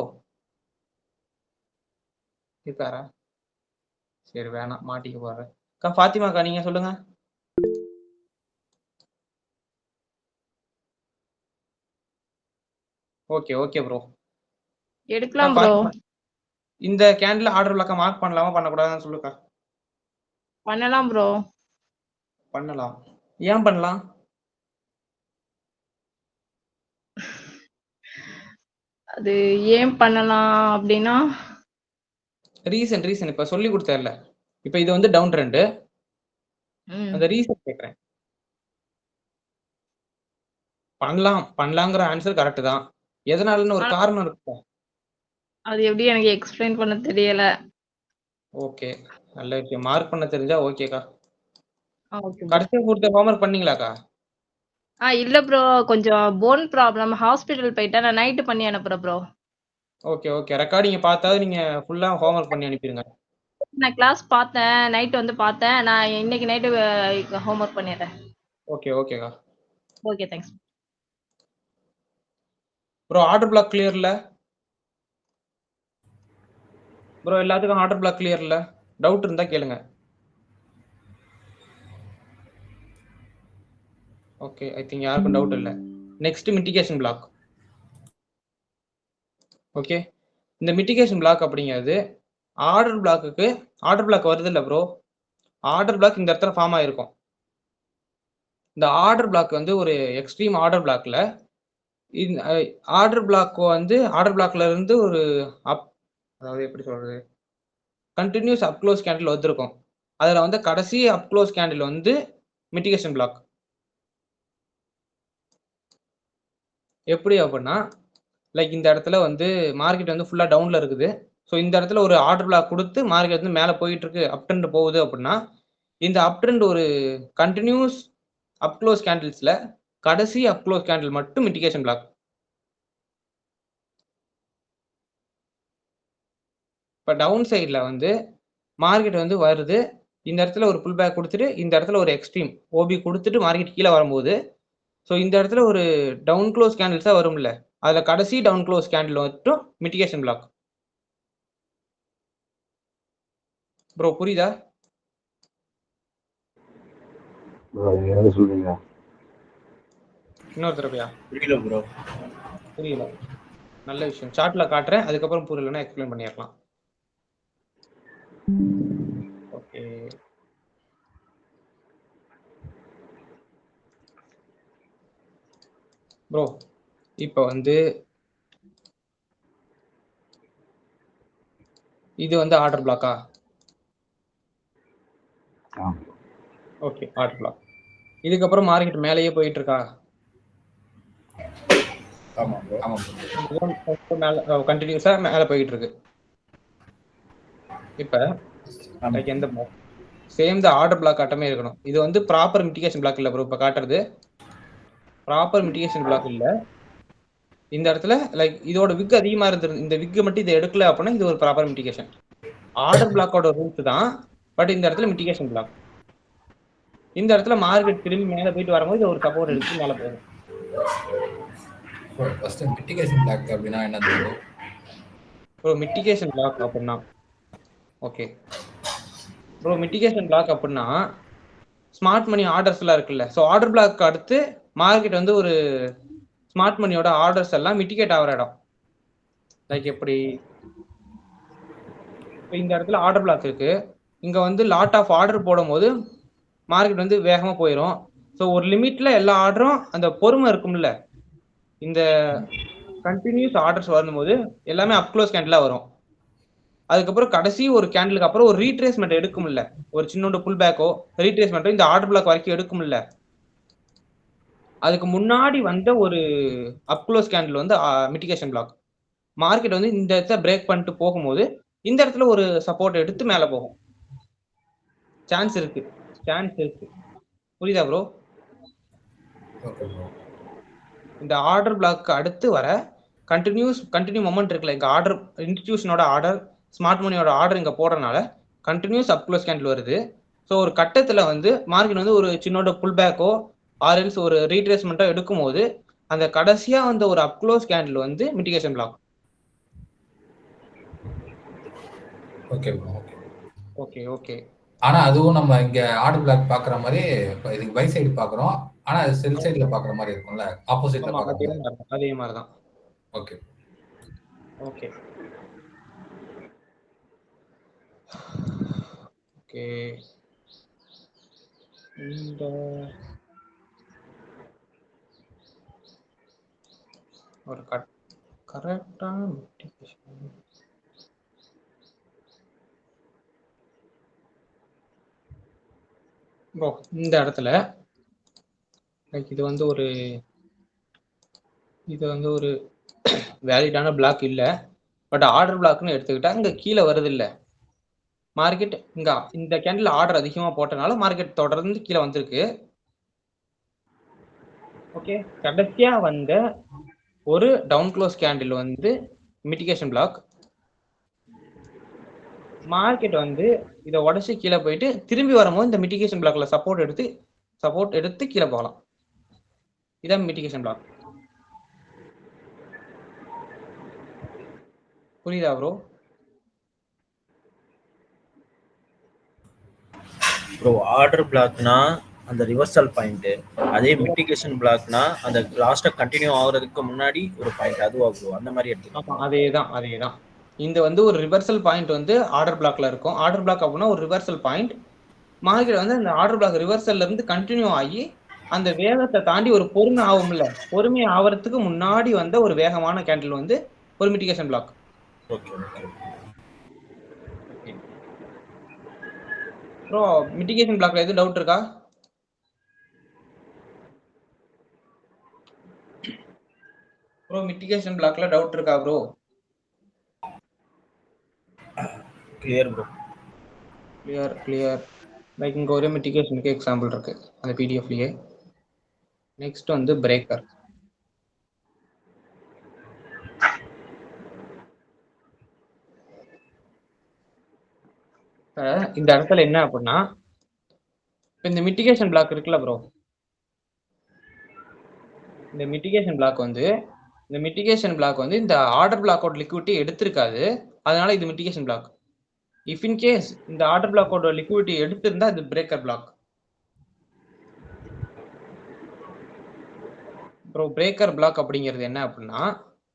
இருக்காரா? சரி வேணாம், மாட்டிக்க போறேன். ஃபாத்திமாக்கா நீங்க சொல்லுங்க. ஓகே ஓகே ப்ரோ, எடுக்கலாம் ப்ரோ. இந்த கேண்டில் ஆர்டர் பிளாக்கா மார்க் பண்ணலாமா பண்ணக்கூடாதான்னு சொல்லுக்கா. பண்ணலாம் ப்ரோ. பண்ணலாம். ஏன் பண்ணலாம்? அது ஏன் பண்ணலாம் அப்படின்னா, ரீசன் இப்ப சொல்லி கொடுத்தேன்ல. இப்ப இது வந்து டவுன் ட்ரெண்ட். அந்த ரீசன் கேக்குறேன். பண்ணலாங்கிற ஆன்சர் கரெக்ட் தான். எதனாலன்னு ஒரு காரணம் இருக்கு. அது எப்படி எனக்கு எக்ஸ்பிளைன் பண்ண தெரியல. ஓகே, நல்ல விஷயம். மார்க் பண்ண தெரிஞ்சா ஓகேக்கா. ஓகே. கடைசியா கொடுத்த ஹோம்வொர்க் பண்ணீங்களாக்கா? இல்ல ப்ரோ, கொஞ்சம் போன் ப்ராப்ளம், ஹாஸ்பிடல் போயிட்டேன். நான் நைட் பண்ணி அனுப்புறேன் ப்ரோ. ஓகே ஓகே, ரெக்கார்டிங் பார்த்தாவது நீங்க ஃபுல்லா ஹோம்வொர்க் பண்ணி அனுப்பிடுங்க. நான் கிளாஸ் பார்த்தேன், நைட் வந்து பார்த்தேன். நான் இன்னைக்கு நைட்டு ஹோம்வொர்க் பண்ணிடுறேன். ஓகே ஓகேக்கா. Okay, thanks bro. Order block clear இல்ல ப்ரோ? எல்லாத்துக்கும் ஆர்டர் பிளாக் கிளியர் இல்ல? டவுட் இருந்தா கேளுங்க. ஓகே, ஐ திங்க் யாருக்கும் டவுட் இல்ல. Next mitigation block. ஓகே, இந்த மிட்டிகேஷன் பிளாக் அப்படிங்கிறது ஆர்டர் பிளாக் வருது இல்ல ப்ரோ? ஆர்டர் பிளாக் இந்த இடத்துல ஃபார்ம் ஆயிருக்கும். இந்த ஆர்டர் பிளாக் வந்து ஒரு எக்ஸ்ட்ரீம் ஆர்டர் பிளாக்ல ஆர்டர் பிளாக் வந்து ஆர்டர் பிளாக்ல இருந்து ஒரு அதாவது எப்படி சொல்றது, கண்டினியூஸ் அப் க்ளோஸ் கேண்டில் வந்திருக்கும். அதுல வந்து கடைசி அப் க்ளோஸ் கேண்டில் வந்து மிட்டிகேஷன் பிளாக். எப்படி அப்படின்னா, லைக் இந்த இடத்துல வந்து மார்க்கெட் வந்து ஃபுல்லா டவுன்ல இருக்குது. ஸோ இந்த இடத்துல ஒரு ஆர்டர் பிளாக் கொடுத்து மார்க்கெட் வந்து மேலே போயிட்டு இருக்கு, அப் ட்ரெண்ட் போகுது அப்படின்னா, இந்த அப் ட்ரெண்ட் ஒரு கண்டினியூஸ் அப் க்ளோஸ் கேண்டில்ஸ்ல கடைசி அப் க்ளோஸ் கேண்டில் மட்டும் மிட்டிகேஷன் பிளாக். இப்போ டவுன் சைடில் வந்து மார்க்கெட் வந்து வருது, இந்த இடத்துல ஒரு புல் பேக் கொடுத்துட்டு இந்த இடத்துல ஒரு எக்ஸ்ட்ரீம் ஓபி கொடுத்துட்டு மார்க்கெட் கீழே வரும்போது, ஸோ இந்த இடத்துல ஒரு டவுன் க்ளோஸ் கேண்டில்ஸாக வரும்ல, அதில் கடைசி டவுன் க்ளோஸ் கேண்டில் மட்டும் மிட்டிகேஷன் பிளாக். ப்ரோ புரியுதா? ப்ரோ என்ன சொல்றீங்க? இன்னொரு தடவையா? புரியல ப்ரோ. புரியல. நல்ல விஷயம். சார்ட்ல காட்டுறேன், அதுக்கப்புறம் புரியலன்னா எக்ஸ்பிளைன் பண்ணிடலாம். ஓகே, ப்ரோ இப்போ வந்து இது வந்து ஆர்டர் பிளாக்கா? Okay, order block. இதுக்கப்புறம் மார்க்கெட் மேலேயே போயிட்டு இருக்கா? ஆமா ப்ரோ. கண்டினியூஸா மேலே போயிட்டு இருக்கு. இப்ப எந்த சேம் த ஆர்டர் பிளாக் ஆட்டமே இருக்கணும். இது வந்து ப்ராப்பர் மிட்டிகேஷன் பிளாக் இல்ல ப்ரோ. இப்ப காட்டுறது ப்ராப்பர் மிட்டிகேஷன் பிளாக் இல்ல. இந்த இடத்துல லைக் இதோட விக் அதிகமா இருந்தது, இந்த விக் மட்டும் இதை எடுக்கல அப்படின்னா இது ஒரு ப்ராப்பர் மிட்டிகேஷன். ஆர்டர் பிளாக்கோட ரூட் தான், பட் இந்த இடத்துல மிட்டிகேஷன் பிளாக். இந்த இடத்துல மார்க்கெட் திரும்பி மேல போயிட்டு வரும்போது ஒரு சப்போர்ட் எடுத்து மேல போகும். ஃபர்ஸ்ட் மிட்டிகேஷன் பிளாக் அப்படின்னா என்ன ப்ரோ? ப்ரோ மிட்டிகேஷன் பிளாக் அப்படின்னா ஓகே ப்ரோ, மிட்டிகேஷன் பிளாக் அப்படின்னா ஸ்மார்ட் மணி ஆர்டர்ஸ் எல்லாம் இருக்குல்ல. ஸோ ஆர்டர் பிளாக் அடுத்து மார்க்கெட் வந்து ஒரு ஸ்மார்ட் மணியோட ஆர்டர்ஸ் எல்லாம் மிட்டிகேட் ஆகிற இடம். லைக் எப்படி இப்போ இந்த இடத்துல ஆர்டர் பிளாக் இருக்கு, இங்க வந்து லாட் ஆஃப் ஆர்டர் போடும் போது மார்க்கெட் வந்து வேகமா போயிடும். ஸோ ஒரு லிமிட்ல எல்லா ஆர்டரும் அந்த பொறுமை இருக்கும்ல, இந்த கண்டினியூஸ் ஆர்டர்ஸ் வரும்போது எல்லாமே அப்க்ளோஸ் கேண்டிலா வரும். அதுக்கப்புறம் கடைசி ஒரு கேண்டிலுக்கு அப்புறம் ஒரு ரீட்ரேஸ்மெண்ட் எடுக்கும்ல, ஒரு சின்னோட புல் பேக்கோ ரீட்ரேஸ்மெண்ட்டோ இந்த ஆர்டர் பிளாக் வரைக்கும் எடுக்கும்ல. அதுக்கு முன்னாடி வந்த ஒரு அப்க்ளோஸ் கேண்டில் வந்து மிட்டிகேஷன் பிளாக். மார்க்கெட் வந்து இந்த இடத்துல பிரேக் பண்ணிட்டு போகும்போது இந்த இடத்துல ஒரு சப்போர்ட் எடுத்து மேல போகும். சான்ஸ் இருக்கு. புரியுதா ப்ரோ? இந்த ஆர்டர் பிளாக் அடுத்து வர கண்டினியூ மொமெண்ட் இருக்குல்ல, இங்க ஆர்டர் இன்ஸ்டிடியூஷனோட ஆர்டர் ஸ்மார்ட் மணியோட ஆர்டர் இங்க போடுறதுனால கண்டினியூஸ் அப்க்ளோஸ் கேண்டில் வருது. ஸோ ஒரு கட்டத்துல வந்து மார்க்கெட் வந்து ஒரு சின்னோட புல் பேக்கோ ஆர்எல்ஸ் ஒரு ரீட்ரேஸ்மெண்ட்டோ எடுக்கும் போது அந்த கடைசியா வந்து ஒரு அப்க்ளோஸ் கேண்டில் வந்து மிட்டிகேஷன் பிளாக். ஓகே. ஆனா அதுவும் நம்ம இங்க ஆர்டர் பிளாக் பாக்குற மாதிரி இதுக்கு பை சைடு பாக்குறோம், ஆனா அது செல் சைடுல பாக்குற மாதிரி இருக்கும்ல, ஆப்போசிட்ல பாக்குற அதே மாதிரி தான். ஓகே இந்த ஒரு கரெக்டான மிட்டிகேஷன் ப்ரோ. இந்த இடத்துல லைக் இது வந்து ஒரு வேலிடான பிளாக் இல்ல, பட் ஆர்டர் பிளாக்னு எடுத்துக்கிட்டா இங்க கீழே வருது இல்ல மார்க்கெட். இங்க இந்த கேண்டில் ஆர்டர் அதிகமா போட்டனால மார்க்கெட் தொடர்ந்து கீழே வந்திருக்கு. ஓகே, கடைசியா வந்த ஒரு டவுன் க்ளோஸ் கேண்டில் வந்து மிட்டிகேஷன் பிளாக். மார்க்கெட் வந்து இதை உடச்சி கீழே போயிட்டு திரும்பி வரும்போது இந்த மிட்டிகேஷன் பிளாக்ல சப்போர்ட் எடுத்து கீழே போகலாம். இதான் மிட்டிகேஷன் பிளாக். புரியுதா ப்ரோ? ப்ரோ ஆர்டர் பிளாக்னா அந்த ரிவர்சல் பாயிண்ட், அதே மிட்டிகேஷன் பிளாக்னா அந்த லாஸ்டா கண்டினியூ ஆகுறதுக்கு முன்னாடி ஒரு பாயிண்ட், அதுவா ப்ரோ? அந்த மாதிரி எடுத்துக்கலாம். அதேதான். இந்த வந்து ஒரு ரிவர்சல் பாயிண்ட் வந்து ஆர்டர் பிளாக்ல இருக்கும். ஆர்டர் பிளாக் அப்படின்னா ஒரு ரிவர்சல் பாயிண்ட். மார்க்கெட் வந்து அந்த ஆர்டர் பிளாக் ரிவர்சல்ல இருந்து கண்டினியூ ஆகி அந்த வேகத்தை தாண்டி ஒரு பொறுமை ஆகும்ல, பொறுமை ஆகிறதுக்கு முன்னாடி வந்த ஒரு வேகமான கேண்டில் வந்து ஒரு மிட்டிகேஷன் பிளாக். ப்ரோ மிட்டிகேஷன் பிளாக்ல எதுவும் டவுட் இருக்கா? ப்ரோ மிட்டிகேஷன் பிளாக்ல டவுட் இருக்கா bro? Clear bro. Clear. Like இங்க ஒரே மிட்டிகேஷனுக்கு எக்ஸாம்பிள் இருக்கு அந்த பிடிஎஃப்லயே. நெக்ஸ்ட் வந்து பிரேக்கர். இந்த இடத்துல என்ன அப்படின்னா இந்த மிட்டிகேஷன் பிளாக் இருக்குல்ல ப்ரோ, இந்த மிட்டிகேஷன் பிளாக் வந்து இந்த ஆர்டர் பிளாக்கோட லிக்விடிட்டி எடுத்திருக்காது, அதனால இது mitigation block. If in case இந்த ஆர்டர் பிளாக்கோட லிக்விடிட்டி எடுத்திருந்தா இது breaker block. Bro breaker block அப்படிங்கிறது என்ன அப்படின்னா,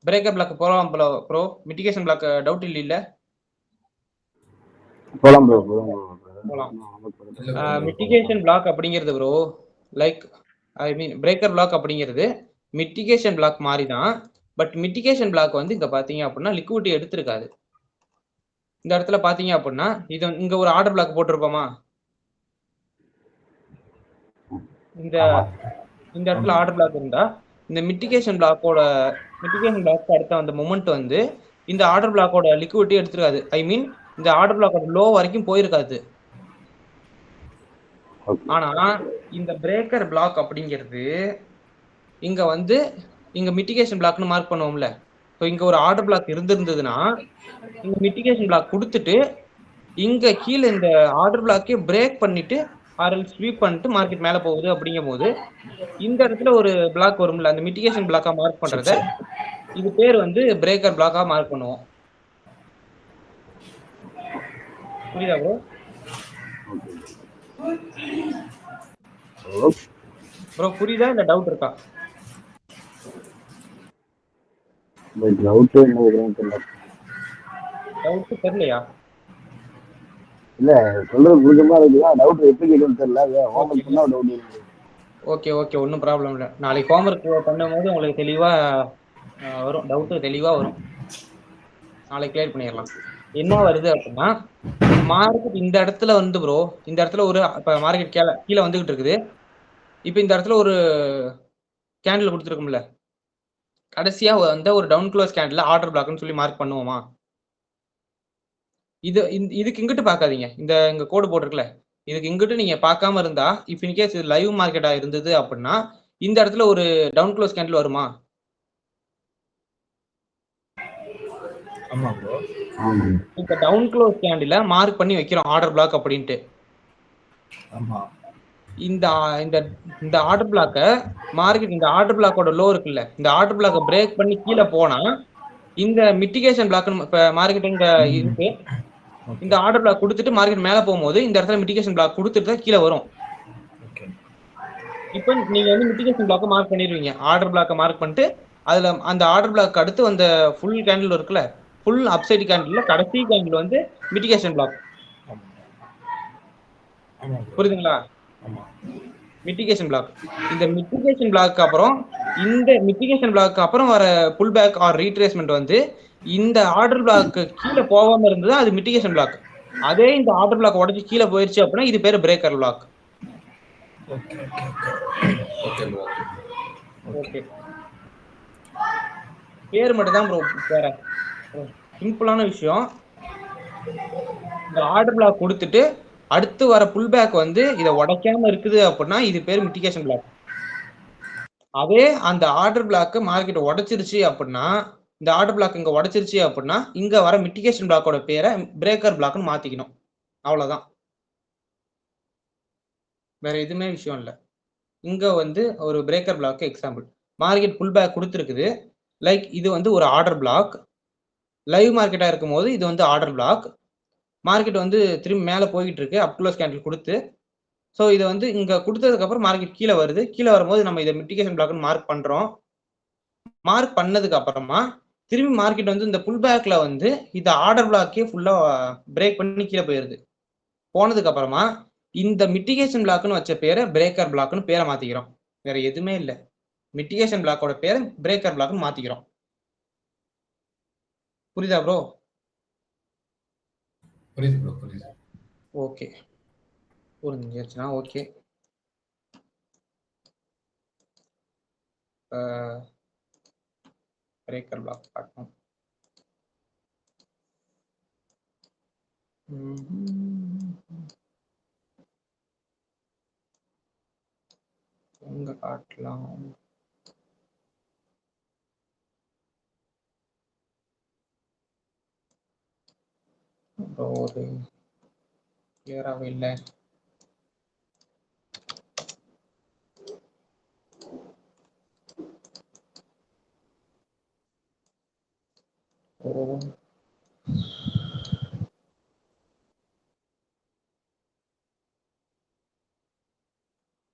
பிரேக்கர் பிளாக் போலாம் ப்ரோ. மிட்டிகேஷன் பிளாக் டவுட் இல்ல? போலாம். மிட்டிகேஷன் பிளாக் அப்படிங்கிறது bro like I mean breaker block அப்படிங்கிறது மிட்டிகேஷன் பிளாக் மாதிரி தான். பட் மிட்டிகேஷன் பிளாக் வந்து இங்க பாத்தீங்க அப்படின்னா லிக்விடிட்டி எடுத்திருக்காது. இந்த இடத்துல பாத்தீங்க அப்படின்னா இது இங்க ஒரு ஆர்டர் பிளாக் போட்டிருப்போமா, இந்த இடத்துல ஆர்டர் பிளாக் இருந்தா இந்த மிட்டிகேஷன் பிளாக் அடுத்த அந்த மொமெண்ட் வந்து இந்த ஆர்டர் பிளாக்கோட லிக்விடிட்டி எடுத்துருக்காது. ஐ மீன் இந்த ஆர்டர் பிளாக்கோட லோ வரைக்கும் போயிருக்காது. ஓகே ஆனா இந்த பிரேக்கர் பிளாக் அப்படிங்கிறது இங்க வந்து இங்க மிட்டிகேஷன் பிளாக்னு மார்க் பண்ணுவோம்ல. ஸோ இங்க ஒரு ஆர்டர் பிளாக் இருந்திருந்ததுன்னா இங்க மிட்டிகேஷன் பிளாக் கொடுத்துட்டு இங்க கீழே இந்த ஆர்டர் பிளாக்கே பிரேக் பண்ணிட்டு ஆர்எல் ஸ்வீப் பண்ணிட்டு மார்க்கெட் மேல போகுது அப்படிங்கும் போது இந்த இடத்துல ஒரு பிளாக் வரும்ல, அந்த மிட்டிகேஷன் பிளாக்கா மார்க் பண்றத இது பேர் வந்து பிரேக்கர் பிளாக்கா மார்க் பண்ணுவோம். புரியுதா ப்ரோ? ஓகே ப்ரோ புரியுதா இல்ல டவுட் இருக்கா? பட் டவுட் என்ன இருக்குன்னு தெரியல. டவுட் தெரியலையா? இல்ல சொல்றது புரிஞ்சமா இருக்குதா? டவுட் எப்படி கேட்கணும்னு தெரியல. ஓகே ஹோம்ஒர்க் பண்ணா டவுட் இருக்கு. ஓகே ஓகே ஒன்றும் ப்ராப்ளம் இல்லை. நாளைக்கு ஹோம்ஒர்க் பண்ணும்போது உங்களுக்கு தெளிவா வரும், டவுட்டு தெளிவா வரும். நாளைக்கு கிளியர் பண்ணிடலாம். என்ன வருது அப்படின்னா மார்க்கெட் இந்த இடத்துல வந்து ப்ரோ, இந்த இடத்துல ஒரு இப்போ மார்க்கெட் கீழே வந்துகிட்டு இருக்குது. இப்போ இந்த இடத்துல ஒரு கேண்டில் கொடுத்துருக்கும்ல, கடைசியா வந்து ஒரு டவுன் க்ளோஸ் கேண்டில் ஆர்டர் பிளாக்னு சொல்லி மார்க் பண்ணுவோமா? இதுக்கு இங்கிட்டு பார்க்காதீங்க. இங்க கோடு போட்டிருக்குல்ல, இதுக்கு இங்கிட்டு நீங்க பார்க்காம இருந்தா, இஃப் இன்கேஸ் இது லைவ் மார்க்கெட்டா இருந்தது அப்படின்னா இந்த இடத்துல ஒரு டவுன் க்ளோஸ் கேண்டில் வருமா? ஆமா ப்ரோ. இந்த டவுன் க்ளோஸ் கேண்டில மார்க் பண்ணி வைக்கிறோம் ஆர்டர் பிளாக் அப்படின்ட்டு. ஆமா. இந்த இந்த இந்த ஆர்டர் பிளாக்க மார்க்கெட் இந்த ஆர்டர் பிளாக்கோட லோ இருக்குல்ல, இந்த ஆர்டர் பிளாக்க பிரேக் பண்ணி கீழே போனா இந்த மிட்டிகேஷன் பிளாக் இப்ப மார்க்கெட் இங்க இருக்கு, இந்த ஆர்டர் பிளாக் கொடுத்துட்டு மார்க்கெட் மேல போகும்போது இந்த இடத்துல மிட்டிகேஷன் பிளாக் கொடுத்துட்டு தான் கீழே வரும். இப்போ நீங்க வந்து மிட்டிகேஷன் பிளாக்க மார்க் பண்ணிடுவீங்க. ஆர்டர் பிளாக்க மார்க் பண்ணிட்டு அதுல அந்த ஆர்டர் பிளாக் அடுத்து அந்த ஃபுல் கேண்டில் இருக்குல்ல, ஃபுல் அப்சைட் கேண்டில்ல கடைசி கேண்டில் வந்து மிட்டிகேஷன் பிளாக். புரியுதுங்களா? Mitigation block. இந்த மிட்டிகேஷன் பிளாக் அப்புறம் இந்த மிட்டிகேஷன் பிளாக் அப்புறம் வர புல் பேக் ஆர் ரீட்ரேஸ்மெண்ட் வந்து இந்த ஆர்டர் பிளாக் கீழே போகாம இருந்தது அது மிட்டிகேஷன் பிளாக். அதே இந்த ஆர்டர் பிளாக் உடச்சி கீழே போயிருச்சு அப்படின்னா இது பேரு பிரேக்கர் பிளாக். ஓகே, பேர் மட்டும் தான் ப்ரோ வேற. சிம்பிளான விஷயம். இந்த ஆர்டர் பிளாக் கொடுத்துட்டு அடுத்து வர புல் பேக் வந்து இதை உடைக்காம இருக்குது அப்படின்னா இது பேர் மிட்டிகேஷன் பிளாக். அதே அந்த ஆர்டர் பிளாக் மார்க்கெட் உடைச்சிருச்சு அப்படின்னா, இந்த ஆர்டர் பிளாக் இங்க உடைச்சிருச்சு அப்படின்னா இங்க வர மிட்டிகேஷன் பிளாக்கோட பேரை பிரேக்கர் பிளாக்னு மாத்திக்கணும். அவ்வளவுதான், வேற எதுவுமே விஷயம் இல்லை. இங்க வந்து ஒரு breaker block example, market pull back கொடுத்துருக்குது. லைக் இது வந்து ஒரு ஆர்டர் பிளாக். லைவ் மார்க்கெட்டா இருக்கும் போது இது வந்து ஆர்டர் பிளாக். மார்க்கெட் வந்து திரும்பி மேல போயிட்டு இருக்கு அப் க்ளோஸ் கேண்டில் கொடுத்து. ஸோ இதை வந்து இங்க கொடுத்ததுக்கு அப்புறம் மார்க்கெட் கீழே வருது. கீழே வரும்போது நம்ம இதை மிட்டிகேஷன் பிளாக்னு மார்க் பண்றோம். மார்க் பண்ணதுக்கு அப்புறமா திரும்பி மார்க்கெட் வந்து இந்த புல் பேக்ல வந்து இந்த ஆர்டர் பிளாக்கே ஃபுல்லா பிரேக் பண்ணி கீழே போயிருது. போனதுக்கு அப்புறமா இந்த மிட்டிகேஷன் பிளாக்னு வச்ச பேரை பிரேக்கர் பிளாக்னு பேரை மாத்திக்கிறோம். வேற எதுவுமே இல்லை, மிட்டிகேஷன் பிளாக்கோட பேரை பிரேக்கர் பிளாக்னு மாத்திக்கிறோம். புரியுதா ப்ரோ? புரியுது ப்ரோ, புரியுது. ஓகே, புரிஞ்சிருச்சுன்னா ஓகே. பிரேக்கர் பிளாக் பார்க்கணும். எங்க காட்டலாம்? ஒரு கிளியராகவே இல்லை.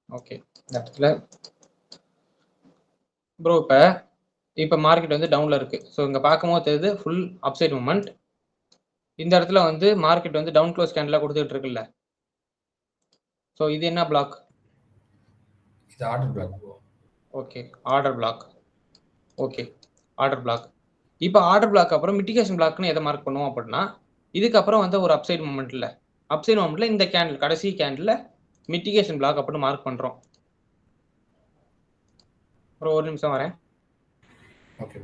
ஓகே, இந்த இடத்துல ப்ரோ இப்போ மார்க்கெட் வந்து டவுன்ல இருக்கு. ஸோ இங்க பார்க்கும்போது தெரியுது ஃபுல் அப்சைட் மூமெண்ட். இந்த இடத்துல வந்து மார்க்கெட் வந்து டவுன் க்ளோஸ் கேண்டிலா கொடுத்துட்டு இருக்குல்ல. ஸோ இது என்ன பிளாக்? இது order black bro. Okay, order block. Okay, order black. இப்போ ஆர்டர் பிளாக் அப்புறம் மிட்டிகேஷன் பிளாக்னு எதை மார்க் பண்ணுவோம் அப்படின்னா இதுக்கப்புறம் வந்து ஒரு அப்சைட் மூமெண்ட்ல இந்த கேண்டில் கடைசி கேண்டில் மிட்டிகேஷன் பிளாக் அப்படின்னு மார்க் பண்றோம். ஒரு நிமிஷம் வரேன். ஓகே.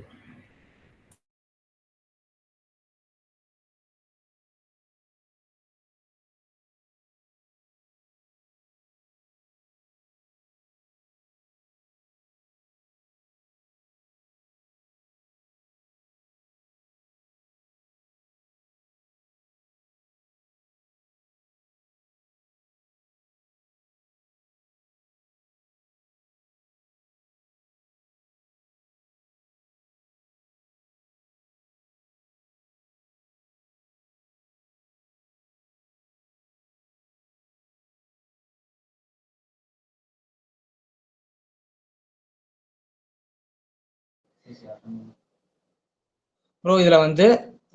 ப்ரோ இதுல வந்து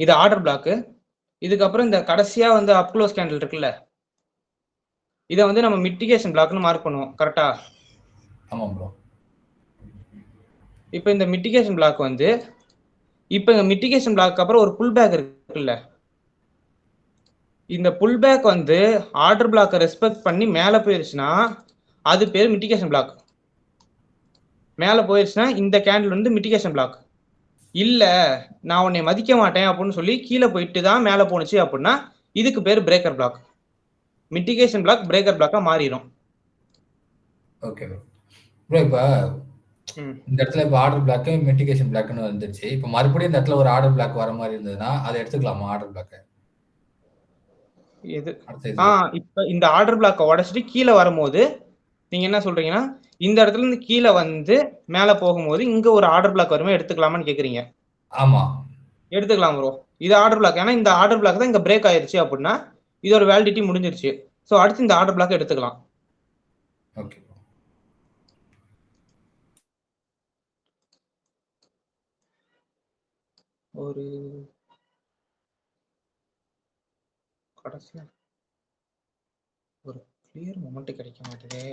இது ஆர்டர் பிளாக்கு. இதுக்கப்புறம் இந்த கடைசியா வந்து அப் க்ளோஸ் கேண்டில் இருக்குல்ல, இதை வந்து நம்ம மிட்டிகேஷன் பிளாக்னு மார்க் பண்ணுவோம். கரெக்டா? ஆமா ப்ரோ. இப்போ இந்த மிட்டிகேஷன் பிளாக் வந்து இப்போ இந்த மிட்டிகேஷன் பிளாக் அப்புறம் ஒரு புல் பேக் இருக்குல்ல, இந்த புல் பேக் வந்து ஆர்டர் பிளாக்கை ரெஸ்பெக்ட் பண்ணி மேலே போயிருச்சுன்னா அது பேர் மிட்டிகேஷன் பிளாக். மேலே போயிருச்சுன்னா இந்த கேண்டில் வந்து மிட்டிகேஷன் பிளாக். இல்ல நான் உன்னை மதிக்க மாட்டேன் அப்படின்னு சொல்லி கீழே போயிட்டு தான் மேலே போனுச்சு அப்படின்னா இதுக்கு பேர் breaker block. Mitigation block breaker பிளாக்கா மாறிடும். Okay bro. ப்ரோ இப்போ இந்த இடத்துல இப்போ ஆர்டர் பிளாக் மிட்டிகேஷன் பிளாக்னு வந்துருச்சு. இப்போ மறுபடியும் இந்த இடத்துல ஒரு ஆர்டர் பிளாக் வர மாதிரி இருந்ததுன்னா அதை எடுத்துக்கலாமா ஆர்டர் பிளாக்? எது? இப்போ இந்த ஆர்டர் பிளாக்கை உடைச்சிட்டு கீழே வரும்போது நீங்க என்ன சொல்றீங்கன்னா இந்த இடத்துல இருந்து கீழே வந்து மேலே போகும்போது இங்க ஒரு ஆர்டர் பிளாக் வருமே, எடுத்துக்கலாமான்னு கேக்குறீங்க. ஆமா எடுத்துக்கலாம் ப்ரோ. இது ஆர்டர் பிளாக். ஏன்னா இந்த ஆர்டர் பிளாக் தான் இங்க பிரேக் ஆயிருச்சு அப்படின்னா இதோட வேலிடிட்டி முடிஞ்சிருச்சு. ஸோ அடுத்து இந்த ஆர்டர் பிளாக் எடுத்துக்கலாம். ஓகே. ஒரு கடைசியா ஒரு கிளியர் மொமெண்ட் கிடைக்க மாட்டேதே.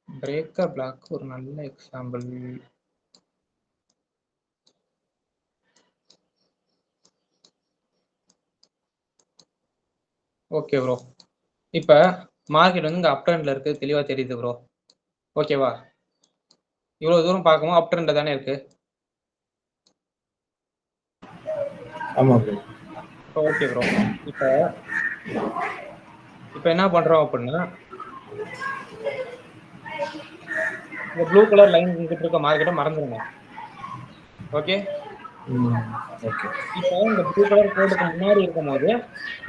பிரேக்கர் பிளாக் ஒரு நல்ல எக்ஸாம்பிள். Okay bro. இப்போ மார்க்கெட் வந்து இங்கே அப் ட்ரெண்டில் இருக்குது, தெளிவாக தெரியுது ப்ரோ. ஓகேவா? இவ்வளோ தூரம் பார்க்கும்போது அப் ட்ரெண்டில் தானே இருக்கு. ஆமாம் ப்ரோ. Okay bro. இப்போ என்ன பண்ணுறோம் அப்படின்னா இந்த ப்ளூ கலர் லைன் இங்கிட்டு இருக்க மார்க்கெட்டை மறந்துடுங்க. ஓகே. ஓகே. இப்போ இந்த ப்ளூ கலர் கோடுக்கு முன்னாடி இருக்கும் போது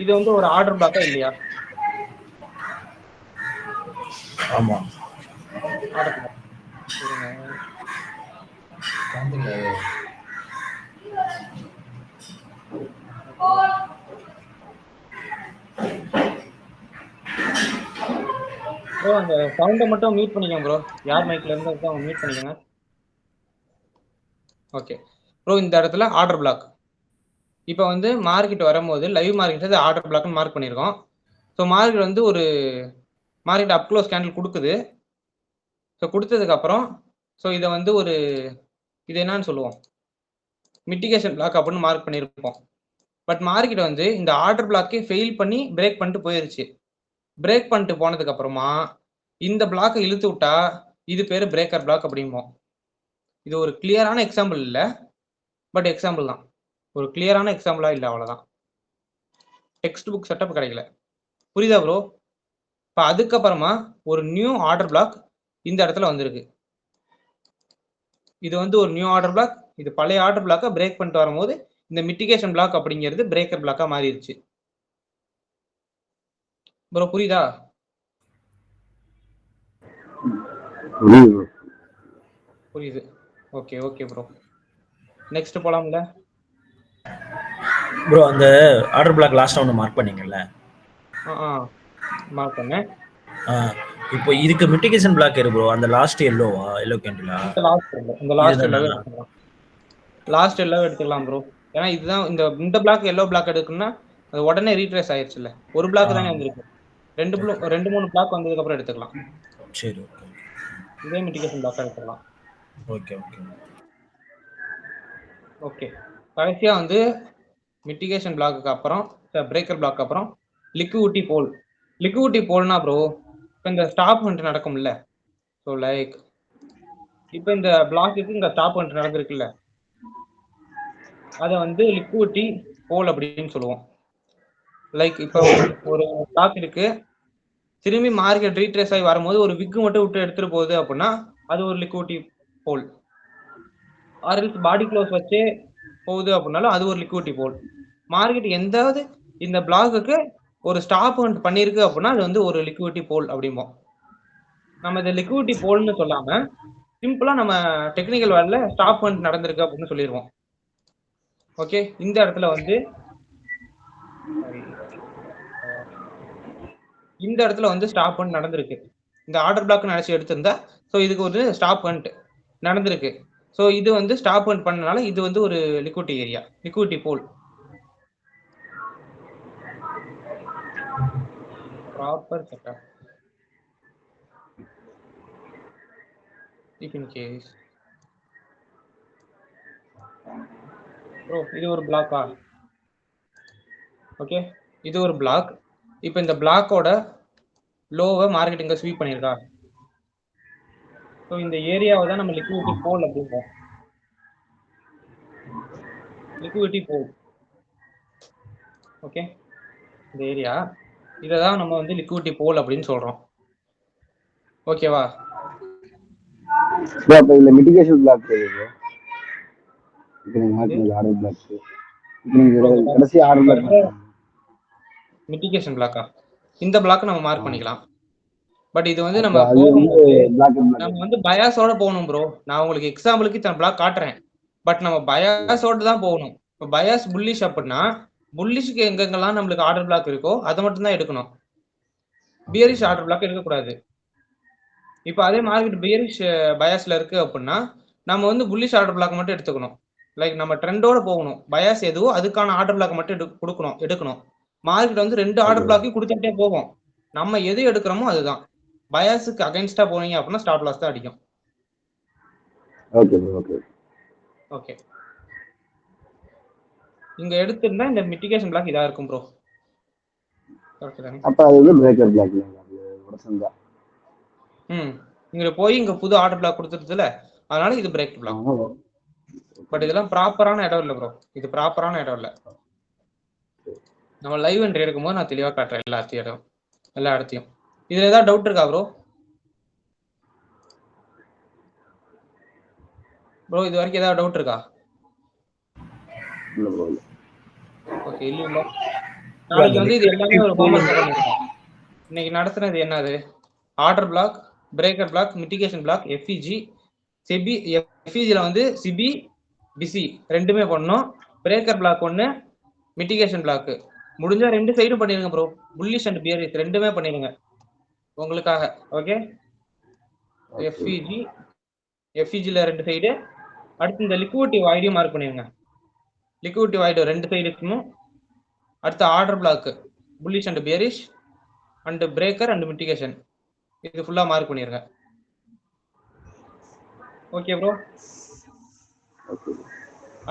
இது வந்து ஒரு ஆர்டர் பிளாக்கா இல்லையா? ஆமா. Order black. ப்ரோ அந்த சவுண்டை மட்டும் மியூட் பண்ணிக்கோங்க ப்ரோ. யார் மைக்ல இருந்து அவங்க மியூட் பண்ணிக்கோங்க. Okay bro. இந்த இடத்துல ஆர்டர் பிளாக். இப்போ வந்து மார்க்கெட் வரும்போது லைவ் மார்க்கெட் ஆர்டர் பிளாக்னு மார்க் பண்ணியிருக்கோம். ஸோ மார்க்கெட் வந்து ஒரு மார்க்கெட் அப் க்ளோஸ் கேண்டில் கொடுக்குது. ஸோ கொடுத்ததுக்கப்புறம் ஸோ இதை வந்து ஒரு இது என்னன்னு சொல்லுவோம், மிட்டிகேஷன் பிளாக் அப்படின்னு மார்க் பண்ணியிருப்போம். பட் மார்க்கெட் வந்து இந்த ஆர்டர் பிளாக்கே ஃபெயில் பண்ணி பிரேக் பண்ணிட்டு போயிருச்சு. பிரேக் பண்ணிட்டு போனதுக்கு அப்புறமா இந்த பிளாக்கை இழுத்து விட்டா இது பேர் பிரேக்கர் பிளாக் அப்படிம்போம். இது ஒரு கிளியரான எக்ஸாம்பிள் இல்லை, பட் எக்ஸாம்பிள் தான். ஒரு கிளியரான எக்ஸாம்பிளா இல்லை, அவ்வளோதான். டெக்ஸ்ட் புக் செட்டப் கிடைக்கல. புரியுதா ப்ரோ? இப்போ அதுக்கப்புறமா ஒரு நியூ ஆர்டர் பிளாக் இந்த இடத்துல வந்திருக்கு. இது வந்து ஒரு நியூ ஆர்டர் பிளாக். இது பழைய ஆர்டர் பிளாக்கை பிரேக் பண்ணிட்டு வரும்போது இந்த மிட்டிகேஷன் பிளாக் அப்படிங்கிறது பிரேக்கர் பிளாக்கா மாறிடுச்சு. ப்ரோ புரியுதா? புரியுது. Okay okay bro. நெக்ஸ்ட் போலாம்ல ப்ரோ? அந்த ஆர்டர் பிளாக் லாஸ்ட் ஒன்று மார்க் பண்ணீங்கல்ல? மார்க் பண்ணேன். இப்போ இதுக்கு மிட்டிகேஷன் பிளாக் இருக்கு ப்ரோ. அந்த லாஸ்ட் எல்லோவா? எல்லோ கேண்டிலா? இந்த லாஸ்ட் எல்லோவே எடுத்துக்கலாம். லாஸ்ட் எல்லோவே எடுத்துக்கலாம் ப்ரோ. ஏன்னா இதுதான் இந்த பிளாக் எல்லோ பிளாக் எடுக்கணும்னா அது உடனே ரீட்ரேஸ் ஆயிடுச்சுல்ல. ஒரு பிளாக் தானே வந்திருக்கு. ரெண்டு மூணு பிளாக் வந்ததுக்கு அப்புறம் எடுத்துக்கலாம். சரி ஓகே. இதே மிட்டிகேஷன் பிளாக் எடுத்துக்கலாம். Okay okay okay. கடைசியா வந்து மிட்டிகேஷன் பிளாக்கு அப்புறம் பிரேக்கர் பிளாக் அப்புறம் லிக்விடிட்டி போல். லிக்விடிட்டி போல்னா ப்ரோ இப்போ இந்த ஸ்டாப் ஹண்ட் நடக்கும்ல. ஸோ லைக் இப்போ இந்த பிளாக்குக்கு இங்கே ஸ்டாப் ஹண்ட் நடந்திருக்குல்ல, அதை வந்து லிக்விடிட்டி போல் அப்படின்னு சொல்லுவோம். லைக் இப்போ ஒரு ஸ்டாக் இருக்கு, திரும்பி மார்க்கெட் ரீட்ரேஸ் ஆகி வரும்போது ஒரு விக்கு மட்டும் விட்டு எடுத்துட்டு போகுது அப்படின்னா அது ஒரு லிக்விடிட்டி போல். ஆர்எல்ஸ் பாடி க்ளோஸ் வச்சே போகுது அப்படின்னாலும் அது ஒரு லிக்விடிட்டி போல். மார்க்கெட் எந்தாவது இந்த பிளாக்குக்கு ஒரு ஸ்டாப் பண்ணியிருக்கு அப்படின்னா அது வந்து ஒரு லிக்விடிட்டி போல் அப்படிம்போம். நம்ம இந்த லிக்விடிட்டி போல்னு சொல்லாம சிம்பிளா நம்ம டெக்னிக்கல் வேர்ட்ல ஸ்டாப் நடந்திருக்கு அப்படின்னு சொல்லிடுவோம். ஓகே, இந்த இடத்துல வந்து இந்த இடத்துல வந்து ஸ்டாப் நடந்திருக்கு. இந்த ஆர்டர் பிளாக் நினைச்சு எடுத்திருந்தா ஸோ இதுக்கு ஒரு ஸ்டாப் நடந்திருக்கு. ஸோ இது வந்து ஸ்டாப் பண்ணனால இது வந்து ஒரு liquidity area, liquidity pool. Proper setup. If in case bro இது ஒரு பிளாக்கா? ஓகே, இது ஒரு பிளாக். இப்போ இந்த பிளாக்கோட லோவை மார்க்கெட் இங்க ஸ்வீப் பண்ணியிருக்கா? ஸோ இந்த ஏரியாவை தான் நம்ம லிக்விடிட்டி போல் அப்படிம்போம். Liquidity pool. ஓகே, இந்த ஏரியா இதை தான் நம்ம வந்து லிக்விடிட்டி போல் அப்படின்னு சொல்றோம். ஓகேவா? ப்ரோ அப்ப இதுல மிட்டிகேஷன் பிளாக் இருக்கு. இப்போ நீங்க மார்க் ஆர்டர் பிளாக். இப்போ நீங்க கடைசி ஆர்டர் பிளாக் மிட்டிகேஷன் பிளாக்கா? இந்த பிளாக் நம்ம மார்க் பண்ணிக்கலாம். பட் இது வந்து அப்ப நம்ம அது வந்து போகும்போது பிளாக் அண்ட் பிளாக். நம்ம வந்து பயாஸோட போகணும் ப்ரோ. நான் உங்களுக்கு எக்ஸாம்பிளுக்கு இத்தனை பிளாக் காட்டுறேன். பட் நம்ம பயாஸோட தான் போகணும். இப்போ பயாஸ் புல்லிஷ் அப்படின்னா புல்லிஷ்க்கு எங்கெங்கெல்லாம் நம்மளுக்கு ஆர்டர் பிளாக் இருக்கோ அதை மட்டும் தான் எடுக்கணும். பியரிஷ் ஆர்டர் பிளாக் எடுக்கக்கூடாது. இப்போ அதே மார்க்கெட் பியரிஷ் பயாஸ்ல இருக்கு அப்படின்னா நம்ம வந்து புல்லிஷ் ஆர்டர் பிளாக் மட்டும் எடுத்துக்கணும். லைக் நம்ம ட்ரெண்டோட போகணும். பயாஸ் எதுவோ அதுக்கான ஆர்டர் பிளாக் மட்டும் எடுக்கணும். மார்க்கெட் வந்து 2 ஆர்டர் பிளாக்கையும் கொடுத்துட்டே போகும். நம்ம எது எடுக்கிறோமோ அதுதான். பயாஸுக்கு அகைன்ஸ்டா போனீங்க அப்படின்னா ஸ்டாப் லாஸ் தான் அடிக்கும். Okay bro. ஓகே ஓகே, இங்க எடுத்திருந்தா இந்த மிட்டிகேஷன் பிளாக் இதா இருக்கும் ப்ரோ. கரெக்ட் தானே? அப்ப அது வந்து பிரேக்கர் பிளாக் அது உடசந்தா. இங்க போய் இங்க புது ஆர்டர் பிளாக் கொடுத்துருதுல, அதனால இது பிரேக் பிளாக். பட் இதெல்லாம் ப்ராப்பரான இடம் இல்லை ப்ரோ. இது ப்ராப்பரான இடம் இல்லை. நம்ம லைவ் என்ட்ரி எடுக்கும்போது நான் தெளிவா காட்டுறேன் எல்லா இடத்தையும். இதுல ஏதாவது டவுட் இருக்கா ப்ரோ? ப்ரோ இது வரைக்கும் ஏதாவது டவுட் இருக்கா? ஓகே, இல்ல நாளைக்கு வந்து இது எல்லாமே ஒரு ஹோம்வொர்க் பண்ணிருக்கோம். இன்னைக்கு நடத்துனது என்னது? Order block, breaker block, mitigation block, FEG, SEBI. எஃப்இஜில வந்து சிபி பிசி ரெண்டுமே பண்ணோம். Breaker block 1, mitigation block. முடிஞ்சா 2 சைடும் பண்ணிருங்க ப்ரோ. புல்லிஷ் அண்ட் பியரிஷ் ரெண்டுமே பண்ணிருங்க உங்களுக்காக. ஓகே, எஃப்இஜில 2 சைடு. அடுத்து இந்த லிக்விடிட்டி வாய்டையும் மார்க் பண்ணிருங்க. லிக்விடிட்டி வாய்டு 2 சைடு இருக்கணும். அடுத்து order block bullish and bearish and breaker and mitigation இது ஃபுல்லா மார்க் பண்ணிருங்க. Okay bro.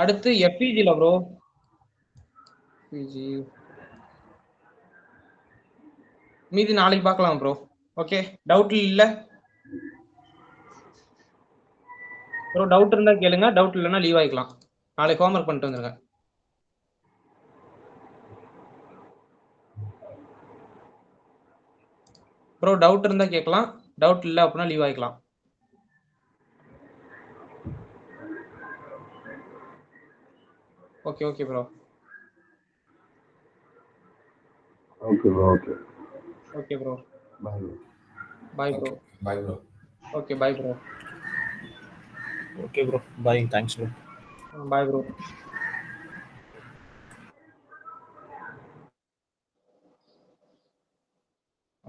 அடுத்து எஃப்இஜில ப்ரோ, மீதி நாளைக்கு பார்க்கலாம் ப்ரோ. ஓகே, டவுட் இல்ல ப்ரோ? டவுட் இருந்தா கேளுங்க, டவுட் இல்லைன்னா லீவ் ஆகிக்கலாம். நாளைக்கு ஹோம்வொர்க் பண்ணிட்டு வந்துருங்க. ப்ரோ டவுட் இருந்தா கேட்கலாம், டவுட் இல்லை அப்படின்னா லீவ் ஆகிக்கலாம். Okay okay bro. Okay bro. Okay okay bro. Bye bro. Bye bro. Bye bro. Okay bye bro. Okay bro, bye. Thanks bro. Bye bro.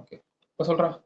Okay, இப்போ சொல்றேன்.